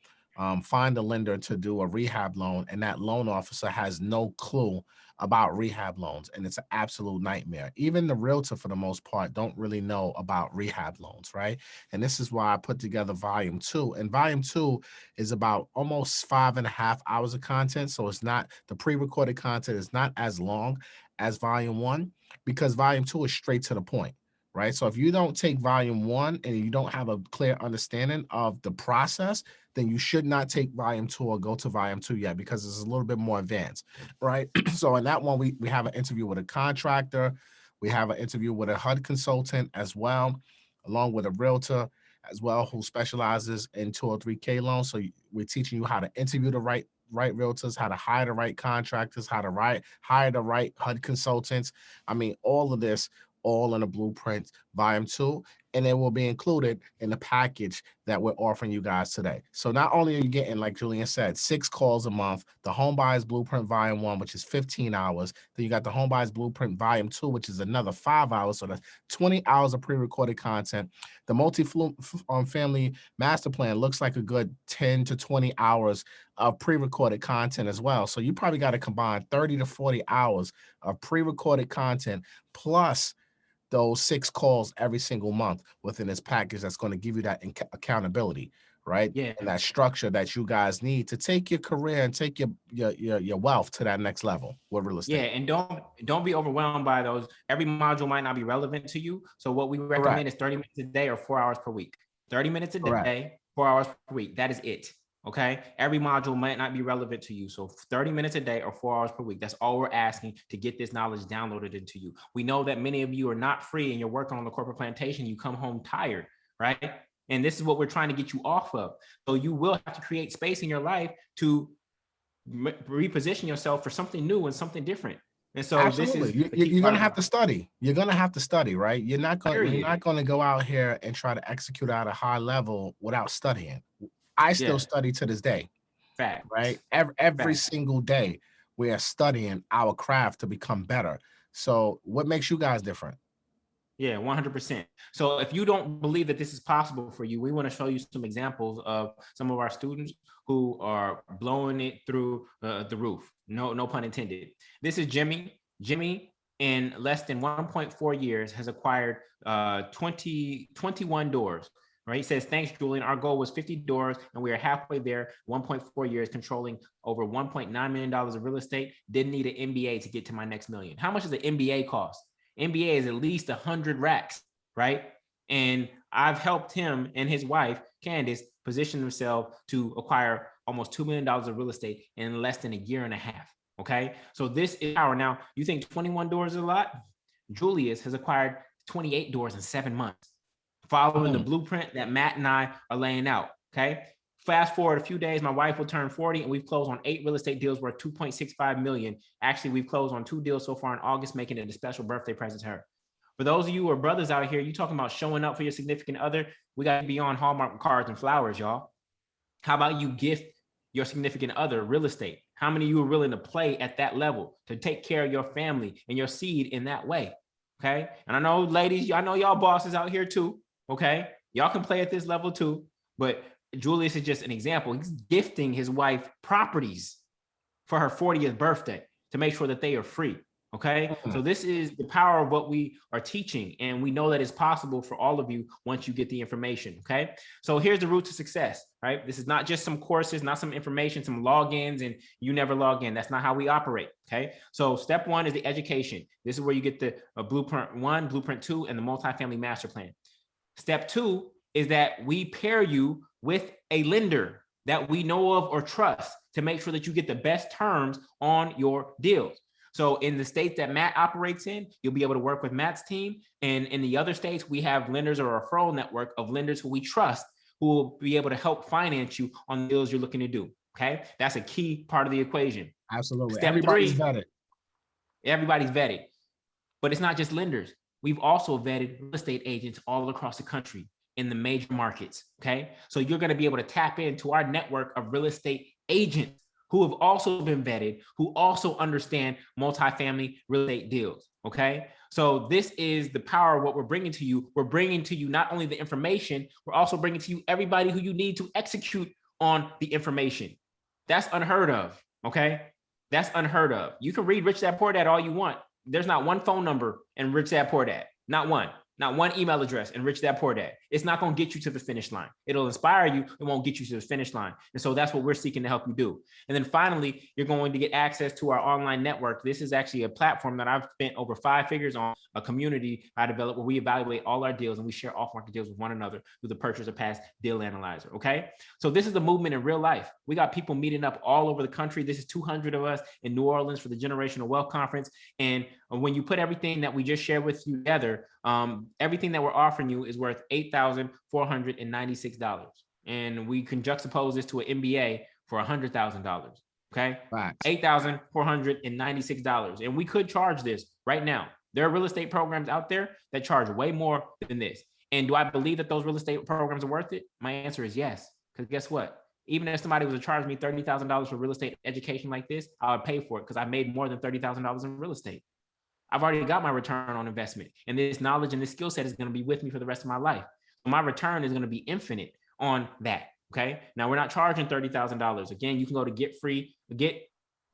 find a lender to do a rehab loan, and that loan officer has no clue about rehab loans, and it's an absolute nightmare. Even the realtor, for the most part, don't really know about rehab loans, right? And this is why I put together Volume 2. And Volume 2 is about almost 5.5 hours of content. So it's not, the pre-recorded content is not as long as Volume 1, because Volume 2 is straight to the point, right? So if you don't take Volume 1 and you don't have a clear understanding of the process, then you should not take Volume 2 or go to Volume 2 yet, because it's a little bit more advanced, right? So in that one, we have an interview with a contractor. We have an interview with a HUD consultant as well, along with a realtor as well, who specializes in 203K loans. So we're teaching you how to interview the right realtors, how to hire the right contractors, how to hire the right HUD consultants. I mean, all of this, all in a Blueprint Volume 2, and it will be included in the package that we're offering you guys today. So not only are you getting, like Jullien said, 6 calls a month, the Home Buyers Blueprint Volume 1, which is 15 hours. Then you got the Home Buyers Blueprint Volume 2, which is another 5 hours. So that's 20 hours of pre-recorded content. The multi-family master plan looks like a good 10 to 20 hours of pre-recorded content as well. So you probably got to combine 30 to 40 hours of pre-recorded content plus those 6 calls every single month within this package that's going to give you that accountability, right? Yeah. And that structure that you guys need to take your career and take your wealth to that next level with real estate. Yeah, and don't be overwhelmed by those. Every module might not be relevant to you. So what we recommend Correct. is 30 minutes a day or 4 hours per week. 30 minutes a Correct. day, 4 hours per week. That is it. Okay. Every module might not be relevant to you. So 30 minutes a day or 4 hours per week. That's all we're asking to get this knowledge downloaded into you. We know that many of you are not free and you're working on the corporate plantation. You come home tired, right? And this is what we're trying to get you off of. So you will have to create space in your life to reposition yourself for something new and something different. And so Absolutely. this is You're gonna have to study. You're gonna have to study, right? You're not period. gonna go out here and try to execute at a high level without studying. I still Yeah, study to this day, right? facts. Every Facts. single day we are studying our craft to become better. So what makes you guys different? Yeah, 100%. So if you don't believe that this is possible for you, we want to show you some examples of some of our students who are blowing it through the roof. No pun intended. This is Jimmy. Jimmy, in less than 1.4 years, has acquired 21 doors. Right? He says, thanks, Jullien. Our goal was 50 doors, and we are halfway there. 1.4 years, controlling over $1.9 million of real estate. Didn't need an MBA to get to my next million. How much does an MBA cost? MBA is at least 100 racks, right? And I've helped him and his wife, Candace, position themselves to acquire almost $2 million of real estate in less than a year and a half. Okay. So this is power. Now, you think 21 doors is a lot? Julius has acquired 28 doors in 7 months, following the blueprint that Matt and I are laying out. Okay. Fast forward a few days, my wife will turn 40, and we've closed on 8 real estate deals worth $2.65 million. Actually, we've closed on 2 deals so far in August, making it a special birthday present to her. For those of you who are brothers out here, you talking about showing up for your significant other, we got to be on Hallmark cards and flowers, y'all. How about you gift your significant other real estate? How many of you are willing to play at that level to take care of your family and your seed in that way? Okay. And I know, ladies, I know y'all bosses out here too. Okay. Y'all can play at this level too. But Julius is just an example. He's gifting his wife properties for her 40th birthday to make sure that they are free. Okay. So this is the power of what we are teaching. And we know that it's possible for all of you once you get the information. Okay. So here's the route to success, right? This is not just some courses, not some information, some logins, and you never log in. That's not how we operate. Okay. So step 1 is the education. This is where you get the blueprint 1, blueprint 2, and the multifamily master plan. Step 2 is that we pair you with a lender that we know of or trust to make sure that you get the best terms on your deals. So in the states that Matt operates in, you'll be able to work with Matt's team. And in the other states, we have lenders or a referral network of lenders who we trust who will be able to help finance you on the deals you're looking to do. Okay. That's a key part of the equation. Absolutely. Step Everybody's 3, vetted. everybody's vetted. But it's not just lenders. We've also vetted real estate agents all across the country in the major markets. Okay. So you're going to be able to tap into our network of real estate agents who have also been vetted, who also understand multifamily real estate deals. Okay. So this is the power of what we're bringing to you. We're bringing to you not only the information, we're also bringing to you everybody who you need to execute on the information. That's unheard of. Okay. That's unheard of. You can read Rich Dad Poor Dad all you want. There's not one phone number in Rich Dad Poor Dad. Not one email address in Rich Dad Poor Dad. It's not going to get you to the finish line. It'll inspire you. It won't get you to the finish line. And so that's what we're seeking to help you do. And then finally, you're going to get access to our online network. This is actually a platform that I've spent over 5 figures on, a community I developed where we evaluate all our deals and we share off-market deals with one another through the Purchase or Pass Deal Analyzer. Okay. So this is the movement in real life. We got people meeting up all over the country. This is 200 of us in New Orleans for the Generational Wealth Conference. And when you put everything that we just shared with you together, everything that we're offering you is worth $8,496. And we can juxtapose this to an MBA for $100,000. Okay. $8,496. And we could charge this right now. There are real estate programs out there that charge way more than this. And do I believe that those real estate programs are worth it? My answer is yes. Because guess what? Even if somebody was to charge me $30,000 for real estate education like this, I would pay for it because I made more than $30,000 in real estate. I've already got my return on investment, and this knowledge and this skill set is going to be with me for the rest of my life. So my return is going to be infinite on that. Okay. Now we're not charging $30,000. Again, you can go to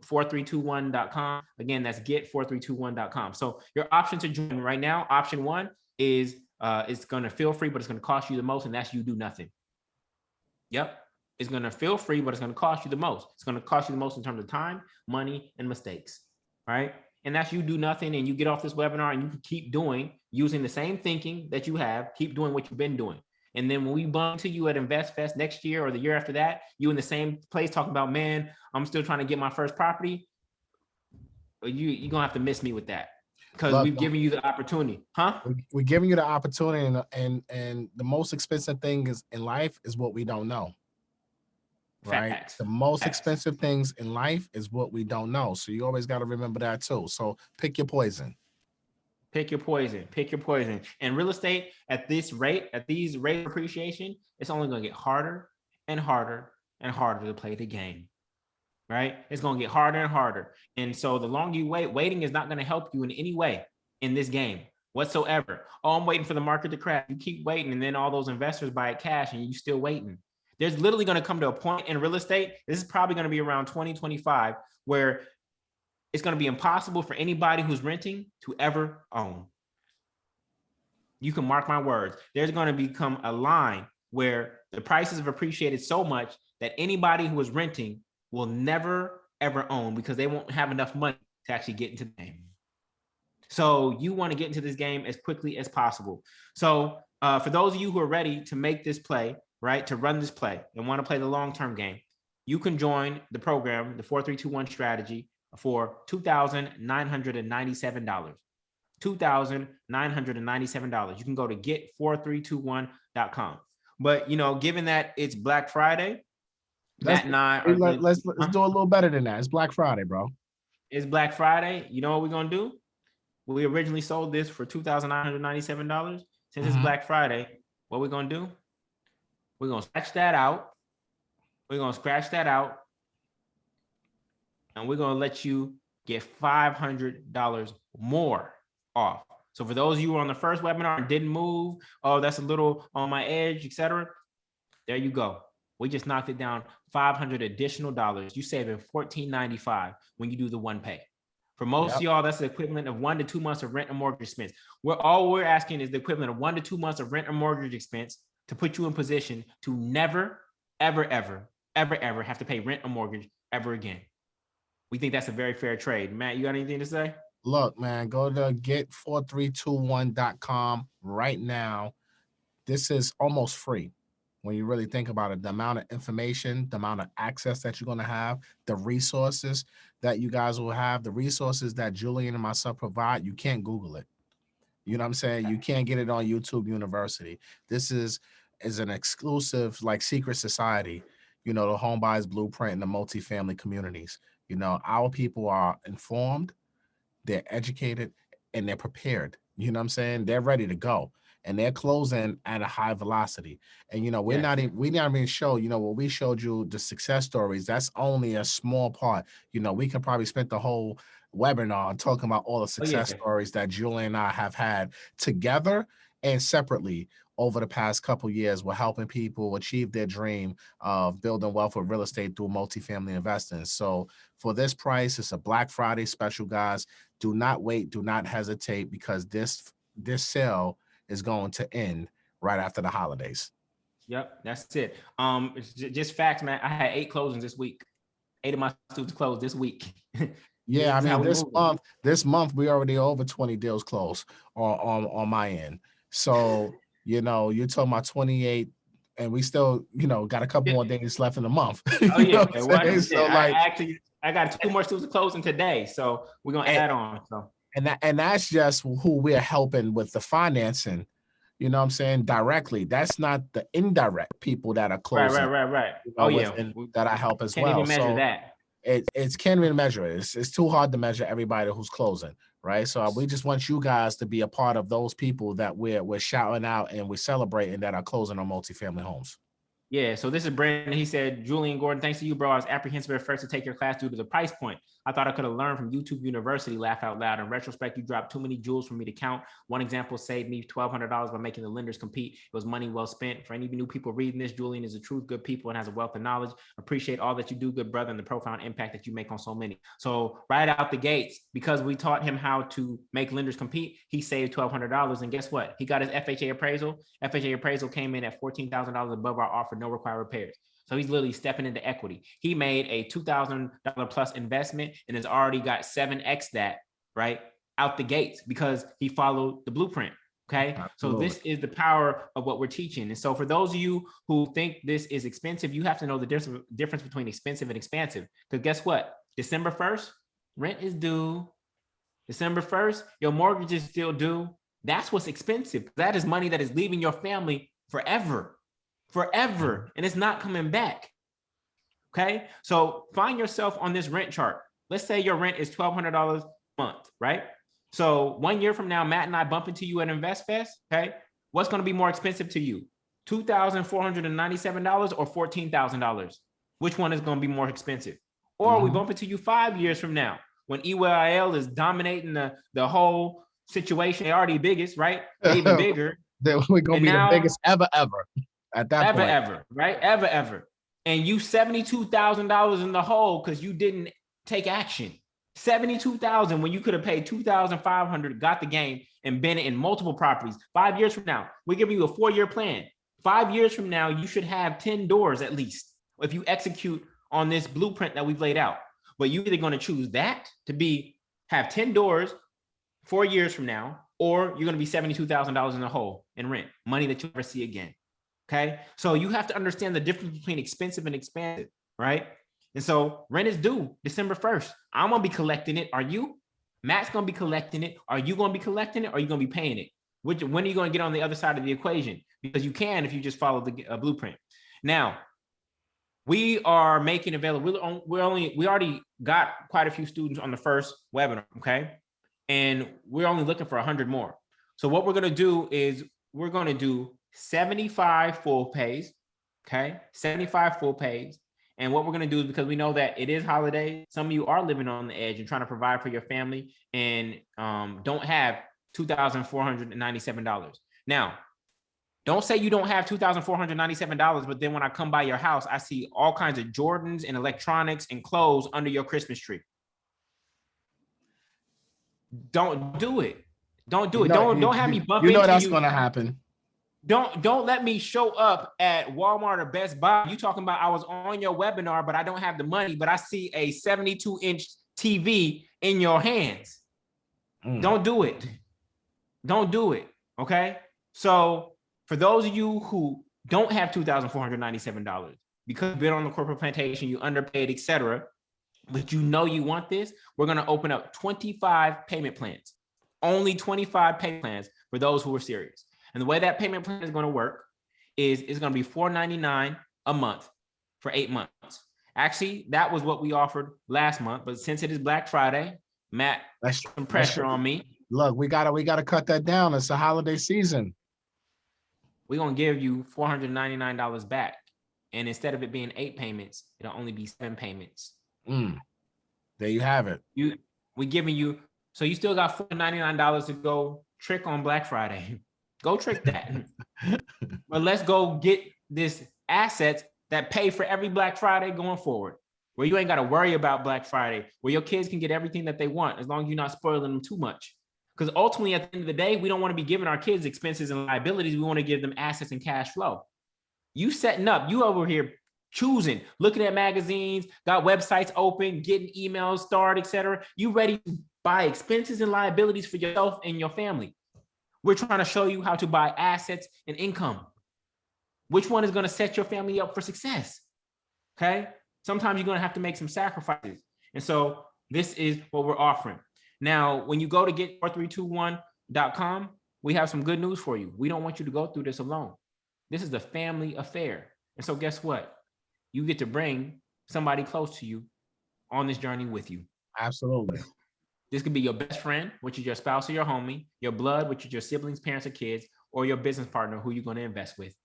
get4321.com. Again, that's get4321.com. So your option to join right now, option 1 is it's going to feel free, but it's going to cost you the most, and that's you do nothing. Yep. It's going to feel free, but it's going to cost you the most. It's going to cost you the most in terms of time, money, and mistakes. Right. And that's you do nothing, and you get off this webinar and you can keep doing, using the same thinking that you have, keep doing what you've been doing. And then when we bump to you at Invest Fest next year or the year after that, you in the same place talking about, man, I'm still trying to get my first property. You're going to have to miss me with that because we've given you the opportunity. Huh? We're giving you the opportunity, and the most expensive thing is in life is what we don't know. Right. Facts. The most expensive things in life is what we don't know. So you always got to remember that too. So pick your poison. Pick your poison. Pick your poison. And real estate at this rate, at these rate of appreciation, it's only going to get harder and harder and harder to play the game. Right? It's going to get harder and harder. And so the longer you wait, waiting is not going to help you in any way in this game whatsoever. Oh, I'm waiting for the market to crash. You keep waiting, and then all those investors buy it cash, and you still waiting. There's literally going to come to a point in real estate. This is probably going to be around 2025 where it's going to be impossible for anybody who's renting to ever own. You can mark my words. There's going to become a line where the prices have appreciated so much that anybody who is renting will never, ever own because they won't have enough money to actually get into the game. So you want to get into this game as quickly as possible. So for those of you who are ready to make this play, right, to run this play and want to play the long-term game, you can join the program, the 4321 strategy, for $2,997. $2,997. You can go to get4321.com. But given that it's Black Friday, Matt and I are let's do a little better than that. It's Black Friday, bro. It's Black Friday. You know what we're gonna do? We originally sold this for $2,997. Since it's Black Friday, what we're gonna do? We're going to scratch that out. We're going to scratch that out. And we're going to let you get $500 more off. So for those of you who were on the first webinar and didn't move, oh, that's a little on my edge, etc. There you go. We just knocked it down $500 additional dollars. You saving $1,495 when you do the one pay. For most of y'all, that's the equivalent of 1 to 2 months of rent or mortgage expense. All we're asking is the equivalent of 1 to 2 months of rent or mortgage expense to put you in position to never, ever, ever, ever, ever have to pay rent or mortgage ever again. We think that's a very fair trade. Matt, you got anything to say? Look, man, go to get4321.com right now. This is almost free. when you really think about it, the amount of information, the amount of access that you're going to have, the resources that you guys will have, the resources that Jullien and myself provide, you can't Google it. You know what I'm saying? You can't get it on YouTube University. This is an exclusive, like, secret society, you know, the home buyers blueprint in the multifamily communities. You know, our people are informed, they're educated, and they're prepared. You know what I'm saying? They're ready to go. And they're closing at a high velocity. And you know, Yes. we not even show, you know, what we showed you, the success stories, that's only a small part. You know, we could probably spend the whole webinar talking about all the Oh yeah. success stories that Julie and I have had together and separately over the past couple years. We're helping people achieve their dream of building wealth with real estate through multifamily investing. So for this price, it's a Black Friday special, guys. Do not wait, do not hesitate, because this sale is going to end right after the holidays. Yep, that's it. It's just facts, man. I had 8 closings this week. 8 of my students closed this week. Yeah, I This is how mean, we moving. this month we already over 20 deals closed on my end. So, you know, you're talking about 28, and we still, you know, got a couple Yeah. more days left in the month. Oh You know yeah, what I'm saying? So like, I got 2 more students closing today, so we're gonna add on. So and that's just who we're helping with the financing. You know what I'm saying? Directly. That's not the indirect people that are closing, right. you Oh know, yeah, within we that I help as can't well. even measure So that. it's can't even measure it. It's too hard to measure everybody who's closing, right? So we just want you guys to be a part of those people that we're shouting out and we're celebrating that are closing on multifamily homes. Yeah, so this is Brandon. He said, Jullien Gordon, thanks to you, bro. I was apprehensive at first to take your class due to the price point. I thought I could have learned from YouTube University, laugh out loud. In retrospect, you dropped too many jewels for me to count. One example saved me $1,200 by making the lenders compete. It was money well spent. For any new people reading this, Jullien is a true good people and has a wealth of knowledge. Appreciate all that you do, good brother, and the profound impact that you make on so many. So right out the gates, because we taught him how to make lenders compete, he saved $1,200. And guess what? He got his FHA appraisal. FHA appraisal came in at $14,000 above our offer, no required repairs. So he's literally stepping into equity. He made a $2,000 plus investment and has already got 7x that, right, out the gates because he followed the blueprint. Okay. Absolutely. So this is the power of what we're teaching. And so for those of you who think this is expensive, you have to know the difference between expensive and expansive. Because guess what? December 1st, rent is due. December 1st, your mortgage is still due. That's what's expensive. That is money that is leaving your family forever. And it's not coming back. Okay, so find yourself on this rent chart. Let's say your rent is $1,200 a month, right? So 1 year from now, Matt and I bump into you at InvestFest. Okay, what's going to be more expensive to you, $2,497 or $14,000? Which one is going to be more expensive? Or we bump into you 5 years from now when EYL is dominating the whole situation. They're already biggest, right? They're even bigger. We're going to be the biggest ever at that point. Ever, right? Ever. And you $72,000 in the hole because you didn't take action. $72,000 when you could have paid $2,500, got the game, and been in multiple properties. 5 years from now, we're giving you a 4-year plan. 5 years from now, you should have 10 doors at least if you execute on this blueprint that we've laid out. But you're either going to choose that to have 10 doors 4 years from now, or you're going to be $72,000 in the hole in rent, money that you'll never see again. Okay, so you have to understand the difference between expensive and expansive, right? And so rent is due December 1st. I'm gonna be collecting it. Are you? Matt's gonna be collecting it. Are you gonna be collecting it? Or are you gonna be paying it? When are you gonna get on the other side of the equation? Because you can if you just follow the blueprint. Now, we are making available. We already got quite a few students on the first webinar, okay? And we're only looking for 100 more. So what we're gonna do is we're gonna do 75 full pays, okay? 75 full pays. And what we're going to do is, because we know that it is holiday, some of you are living on the edge and trying to provide for your family and don't have $2,497. Now, don't say you don't have $2,497, but then when I come by your house, I see all kinds of Jordans and electronics and clothes under your Christmas tree. Don't do it. Don't do it. Don't have me bump into you. That's going to happen. Don't let me show up at Walmart or Best Buy. You talking about I was on your webinar, but I don't have the money, but I see a 72-inch TV in your hands. Don't do it. Don't do it. Okay. So for those of you who don't have $2,497 because you've been on the corporate plantation, you underpaid, etc., but you know you want this, we're going to open up 25 payment plans. Only 25 payment plans for those who are serious. And the way that payment plan is going to work is it's going to be $499 a month for 8 months. Actually, that was what we offered last month, but since it is Black Friday, Matt, some pressure on me. Look, we gotta cut that down. It's a holiday season. We're going to give you $499 back. And instead of it being 8 payments, it'll only be 7 payments. There you have it. We're giving you, so you still got $499 to go trick on Black Friday. Go trick that. But let's go get this assets that pay for every Black Friday going forward, where you ain't got to worry about Black Friday, where your kids can get everything that they want as long as you're not spoiling them too much. Because ultimately, at the end of the day, we don't want to be giving our kids expenses and liabilities. We want to give them assets and cash flow. You setting up, you over here choosing, looking at magazines, got websites open, getting emails started, etc. You ready to buy expenses and liabilities for yourself and your family. We're trying to show you how to buy assets and income. Which one is going to set your family up for success? Okay. Sometimes you're going to have to make some sacrifices. And so this is what we're offering. Now, when you go to get4321.com, we have some good news for you. We don't want you to go through this alone. This is a family affair. And so guess what? You get to bring somebody close to you on this journey with you. Absolutely. This could be your best friend, which is your spouse or your homie, your blood, which is your siblings, parents, or kids, or your business partner who you're going to invest with.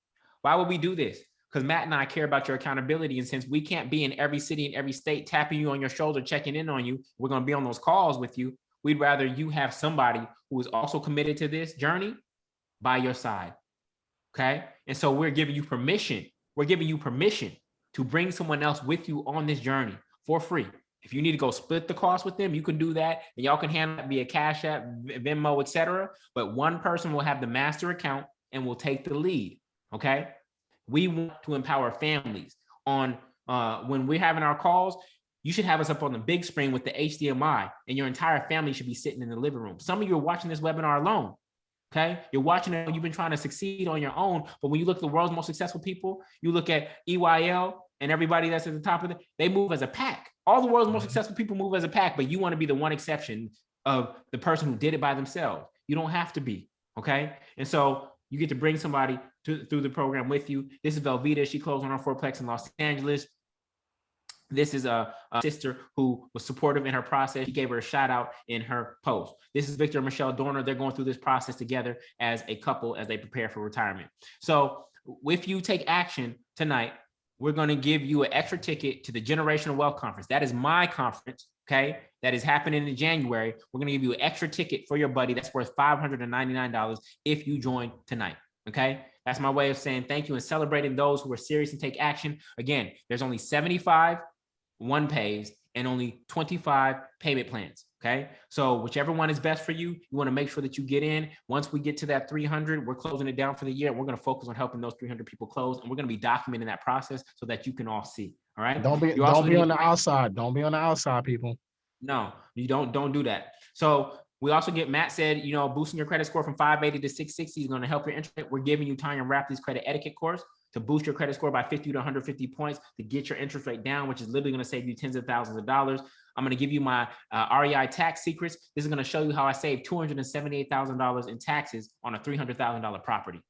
Why would we do this? Because Matt and I care about your accountability. And since we can't be in every city and every state tapping you on your shoulder, checking in on you, we're going to be on those calls with you. We'd rather you have somebody who is also committed to this journey by your side. Okay. And so we're giving you permission. We're giving you permission to bring someone else with you on this journey for free. If you need to go split the cost with them, you can do that. And y'all can handle it via Cash App, Venmo, etc. But one person will have the master account and will take the lead. Okay. We want to empower families on when we're having our calls. You should have us up on the big screen with the HDMI, and your entire family should be sitting in the living room. Some of you are watching this webinar alone. Okay. You're watching it. You've been trying to succeed on your own. But when you look at the world's most successful people, you look at EYL and everybody that's at the top of it, they move as a pack. All the world's most successful people move as a pack, but you want to be the one exception of the person who did it by themselves. You don't have to be. Okay. And so you get to bring somebody through the program with you. This is Velveeta. She closed on her fourplex in Los Angeles. This is a sister who was supportive in her process. She gave her a shout out in her post. This is Victor and Michelle Dorner. They're going through this process together as a couple as they prepare for retirement. So if you take action tonight, we're going to give you an extra ticket to the Generational Wealth Conference. That is my conference, okay? That is happening in January. We're going to give you an extra ticket for your buddy that's worth $599 if you join tonight, okay? That's my way of saying thank you and celebrating those who are serious and take action. Again, there's only 75 one pays and only 25 payment plans. Okay. So whichever one is best for you, you want to make sure that you get in. Once we get to that 300, we're closing it down for the year. We're going to focus on helping those 300 people close. And we're going to be documenting that process so that you can all see. All right. Don't be on the outside. Don't be on the outside, people. No, you don't do that. So we also get, Matt said, boosting your credit score from 580 to 660 is going to help your interest. We're giving you Tanya Rapley's credit etiquette course to boost your credit score by 50 to 150 points to get your interest rate down, which is literally going to save you tens of thousands of dollars. I'm going to give you my REI tax secrets. This is going to show you how I saved $278,000 in taxes on a $300,000 property.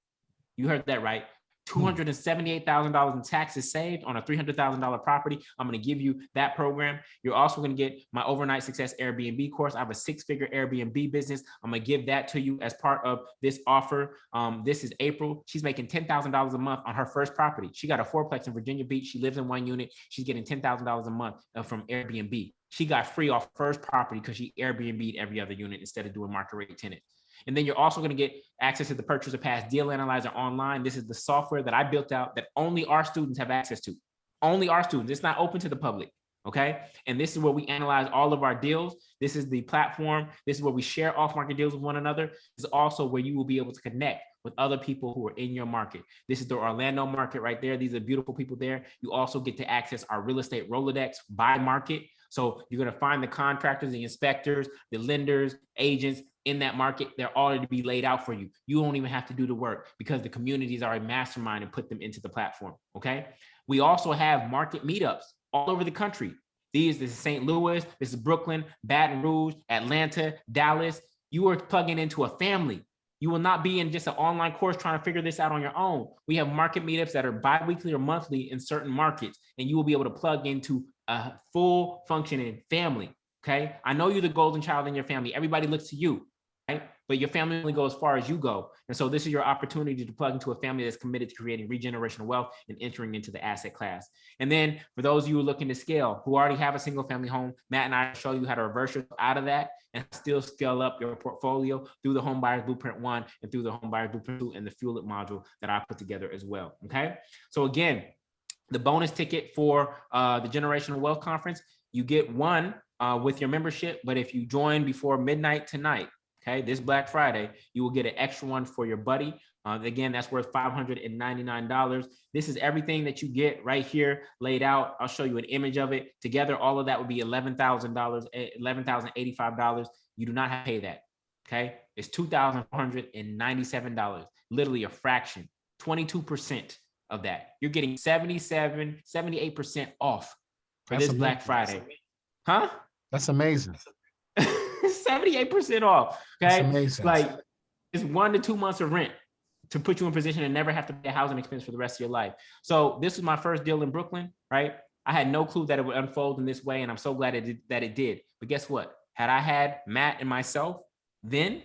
You heard that right. $278,000 in taxes saved on a $300,000 property. I'm going to give you that program. You're also going to get my Overnight Success Airbnb course. I have a 6-figure Airbnb business. I'm going to give that to you as part of this offer. This is April. She's making $10,000 a month on her first property. She got a fourplex in Virginia Beach. She lives in one unit. She's getting $10,000 a month from Airbnb. She got free off first property because she Airbnb'd every other unit instead of doing market rate tenant. And then you're also going to get access to the Purchaser Pass Deal Analyzer online. This is the software that I built out that only our students have access to. Only our students. It's not open to the public. Okay. And this is where we analyze all of our deals. This is the platform. This is where we share off-market deals with one another. This is also where you will be able to connect with other people who are in your market. This is the Orlando market right there. These are beautiful people there. You also get to access our real estate Rolodex by market. So you're going to find the contractors, the inspectors, the lenders, agents in that market. They're already to be laid out for you. You don't even have to do the work because the communities are a mastermind and put them into the platform. Okay. We also have market meetups all over the country. This is St. Louis, this is Brooklyn, Baton Rouge, Atlanta, Dallas. You are plugging into a family. You will not be in just an online course trying to figure this out on your own. We have market meetups that are bi-weekly or monthly in certain markets, and you will be able to plug into a full functioning family. Okay. I know you're the golden child in your family. Everybody looks to you, right? But your family only goes as far as you go. And so this is your opportunity to plug into a family that's committed to creating regenerational wealth and entering into the asset class. And then for those of you who are looking to scale, who already have a single family home, Matt and I show you how to reverse yourself out of that and still scale up your portfolio through the Home Buyers Blueprint 1 and through the Home Buyers Blueprint 2 and the Fuel It module that I put together as well. Okay. So again, the bonus ticket for the Generational Wealth Conference, you get one with your membership, but if you join before midnight tonight, okay, this Black Friday, you will get an extra one for your buddy. Again, that's worth $599. This is everything that you get right here laid out. I'll show you an image of it. Together, all of that would be $11,000, $11,085. You do not have to pay that, okay? It's $2,497, literally a fraction, 22% of that. You're getting 78% off for this Black Friday. Huh? That's amazing. 78% off. Okay. That's amazing. Like it's 1 to 2 months of rent to put you in position and never have to pay a housing expense for the rest of your life. So this was my first deal in Brooklyn, right? I had no clue that it would unfold in this way, and I'm so glad that it did. But guess what? Had I had Matt and myself then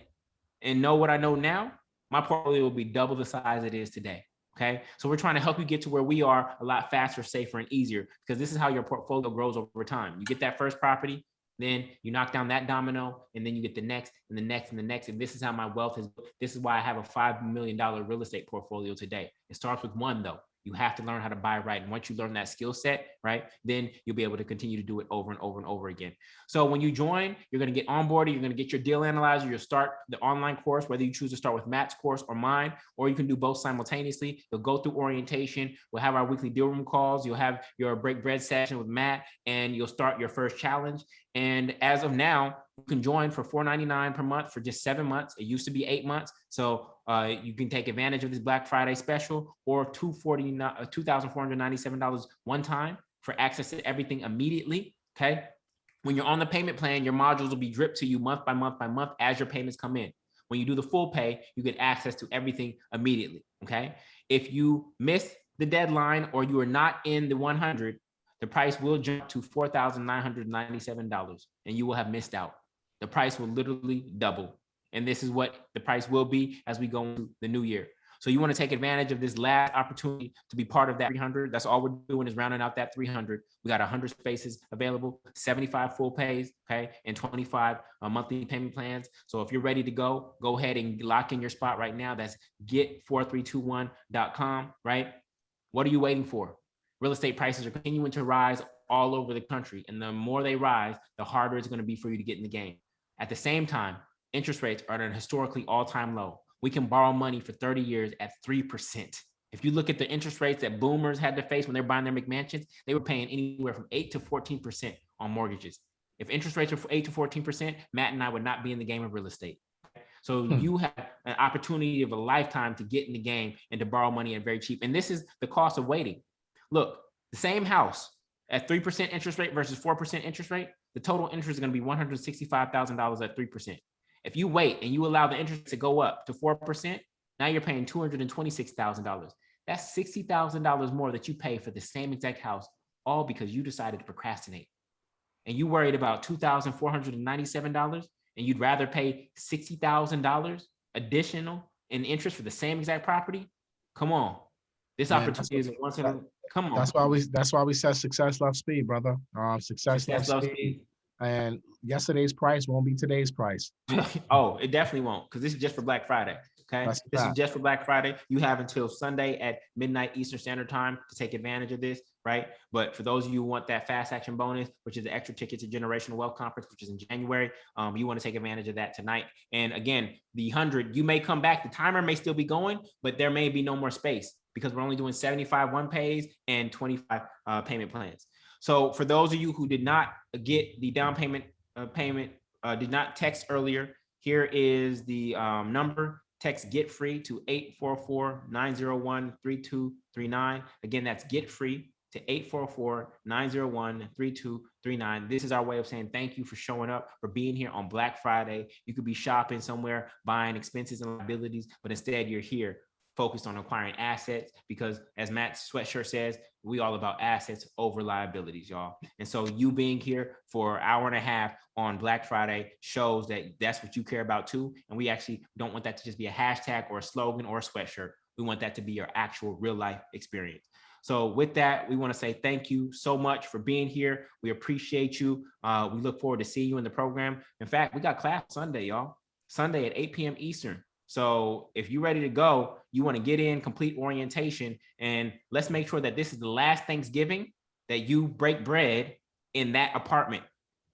and know what I know now, my portfolio would be double the size it is today. Okay. So we're trying to help you get to where we are a lot faster, safer, and easier, because this is how your portfolio grows over time. You get that first property, then you knock down that domino, and then you get the next and the next and the next. And this is how my wealth is. This is why I have a $5 million real estate portfolio today. It starts with one, though. You have to learn how to buy right. And once you learn that skill set, right, then you'll be able to continue to do it over and over and over again. So when you join, you're going to get onboarded. You're going to get your deal analyzer. You'll start the online course, whether you choose to start with Matt's course or mine, or you can do both simultaneously. You'll go through orientation. We'll have our weekly deal room calls. You'll have your break bread session with Matt, and you'll start your first challenge. And as of now, you can join for $499 per month for just 7 months. It used to be 8 months. So you can take advantage of this Black Friday special, or $2,497 one time for access to everything immediately. Okay. When you're on the payment plan, your modules will be dripped to you month by month by month as your payments come in. When you do the full pay, you get access to everything immediately. Okay. If you miss the deadline or you are not in the 100, the price will jump to $4,997 and you will have missed out. The price will literally double. And this is what the price will be as we go into the new year. So you want to take advantage of this last opportunity to be part of that 300. That's all we're doing is rounding out that 300. We got 100 spaces available, 75 full pays, okay, and 25 monthly payment plans. So if you're ready to go ahead and lock in your spot right now. That's get4321.com, right? What are you waiting for? Real estate prices are continuing to rise all over the country. And the more they rise, the harder it's going to be for you to get in the game. At the same time, interest rates are at a historically all-time low. We can borrow money for 30 years at 3%. If you look at the interest rates that boomers had to face when they're buying their McMansions, they were paying anywhere from 8 to 14% on mortgages. If interest rates are 8 to 14%, Matt and I would not be in the game of real estate. So you have an opportunity of a lifetime to get in the game and to borrow money at very cheap. And this is the cost of waiting. Look, the same house at 3% interest rate versus 4% interest rate, the total interest is going to be $165,000 at 3%. If you wait and you allow the interest to go up to 4%, now you're paying $226,000. That's $60,000 more that you pay for the same exact house, all because you decided to procrastinate. And you worried about $2,497, and you'd rather pay $60,000 additional in interest for the same exact property? Come on. This opportunity is once in a, come on. That's why we said success love speed, brother. Success love speed. And yesterday's price won't be today's price. Oh, it definitely won't, because this is just for Black Friday. Okay. This is just for Black Friday. You have until Sunday at midnight Eastern Standard Time to take advantage of this, right? But for those of you who want that fast action bonus, which is the extra ticket to Generational Wealth Conference, which is in January, you want to take advantage of that tonight. And again, the 100, you may come back, the timer may still be going, but there may be no more space because we're only doing 75 one pays and 25 payment plans. So for those of you who did not get the down payment did not text earlier, here is the number. Text get free to 844-901-3239. Again, that's get free to 844-901-3239. This is our way of saying thank you for showing up, for being here on Black Friday. You could be shopping somewhere, buying expenses and liabilities, but instead you're here focused on acquiring assets, because as Matt's sweatshirt says, we all about assets over liabilities, y'all. And so you being here for an hour and a half on Black Friday shows that that's what you care about too. And we actually don't want that to just be a hashtag or a slogan or a sweatshirt. We want that to be your actual real life experience. So with that, we want to say thank you so much for being here. We appreciate you. We look forward to seeing you in the program. In fact, we got class Sunday, y'all. Sunday at 8 p.m. Eastern. So if you're ready to go, you want to get in, complete orientation, and let's make sure that this is the last Thanksgiving that you break bread in that apartment.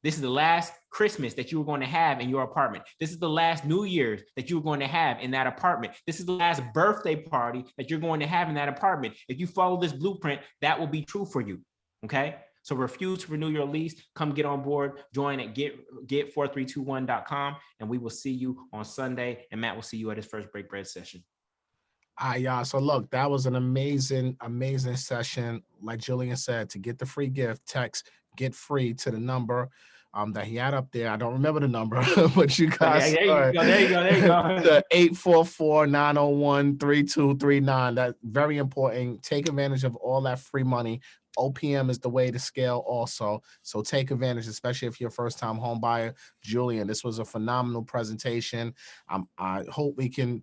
This is the last Christmas that you were going to have in your apartment. This is the last New Year's that you were going to have in that apartment. This is the last birthday party that you're going to have in that apartment. If you follow this blueprint, that will be true for you. Okay. So refuse to renew your lease. Come get on board. Join at get4321.com, and we will see you on Sunday. And Matt will see you at his first break bread session. All right, y'all. So look, that was an amazing session. Like Jullien said, to get the free gift, text get free to the number that he had up there. I don't remember the number, but you guys there you go. The 844-901-3239. That's very important. Take advantage of all that free money. OPM is the way to scale also. So take advantage, especially if you're a first-time home buyer. Jullien, this was a phenomenal presentation. I hope we can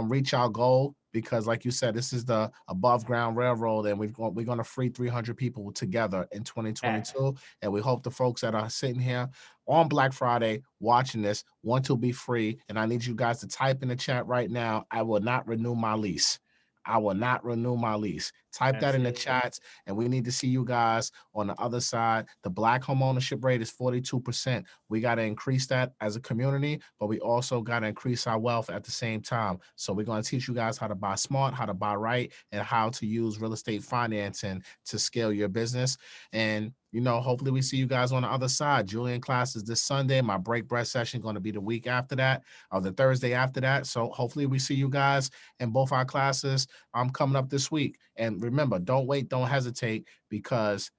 reach our goal, because like you said, this is the above ground railroad, and we're going to free 300 people together in 2022. And we hope the folks that are sitting here on Black Friday watching this want to be free. And I need you guys to type in the chat right now, I will not renew my lease. I will not renew my lease. Type that in the chats, and we need to see you guys on the other side. The Black home ownership rate is 42%. We got to increase that as a community, but we also got to increase our wealth at the same time. So we're going to teach you guys how to buy smart, how to buy right, and how to use real estate financing to scale your business. And hopefully we see you guys on the other side. Jullien class is this Sunday. My break bread session going to be the week after that, or the Thursday after that. So hopefully we see you guys in both our classes coming up this week. And remember, don't wait, don't hesitate, because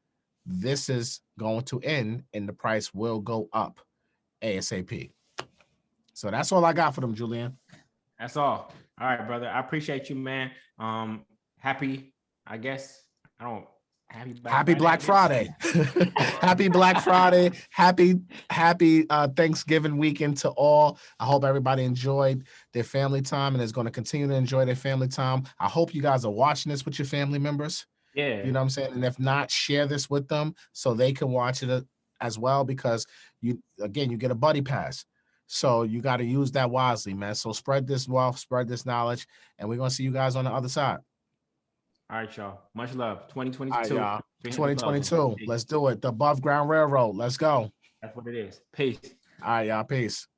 this is going to end and the price will go up ASAP. So that's all I got for them, Jullien. That's all. All right, brother. I appreciate you, man. Happy Black Friday. Happy Black Friday. Happy Thanksgiving weekend to all. I hope everybody enjoyed their family time and is going to continue to enjoy their family time. I hope you guys are watching this with your family members. Yeah. You know what I'm saying? And if not, share this with them so they can watch it as well, because you get a buddy pass. So you got to use that wisely, man. So spread this wealth, spread this knowledge, and we're going to see you guys on the other side. All right, y'all. Much love. 2022. All right, y'all. 2022. Let's do it. The above ground railroad. Let's go. That's what it is. Peace. All right, y'all. Peace.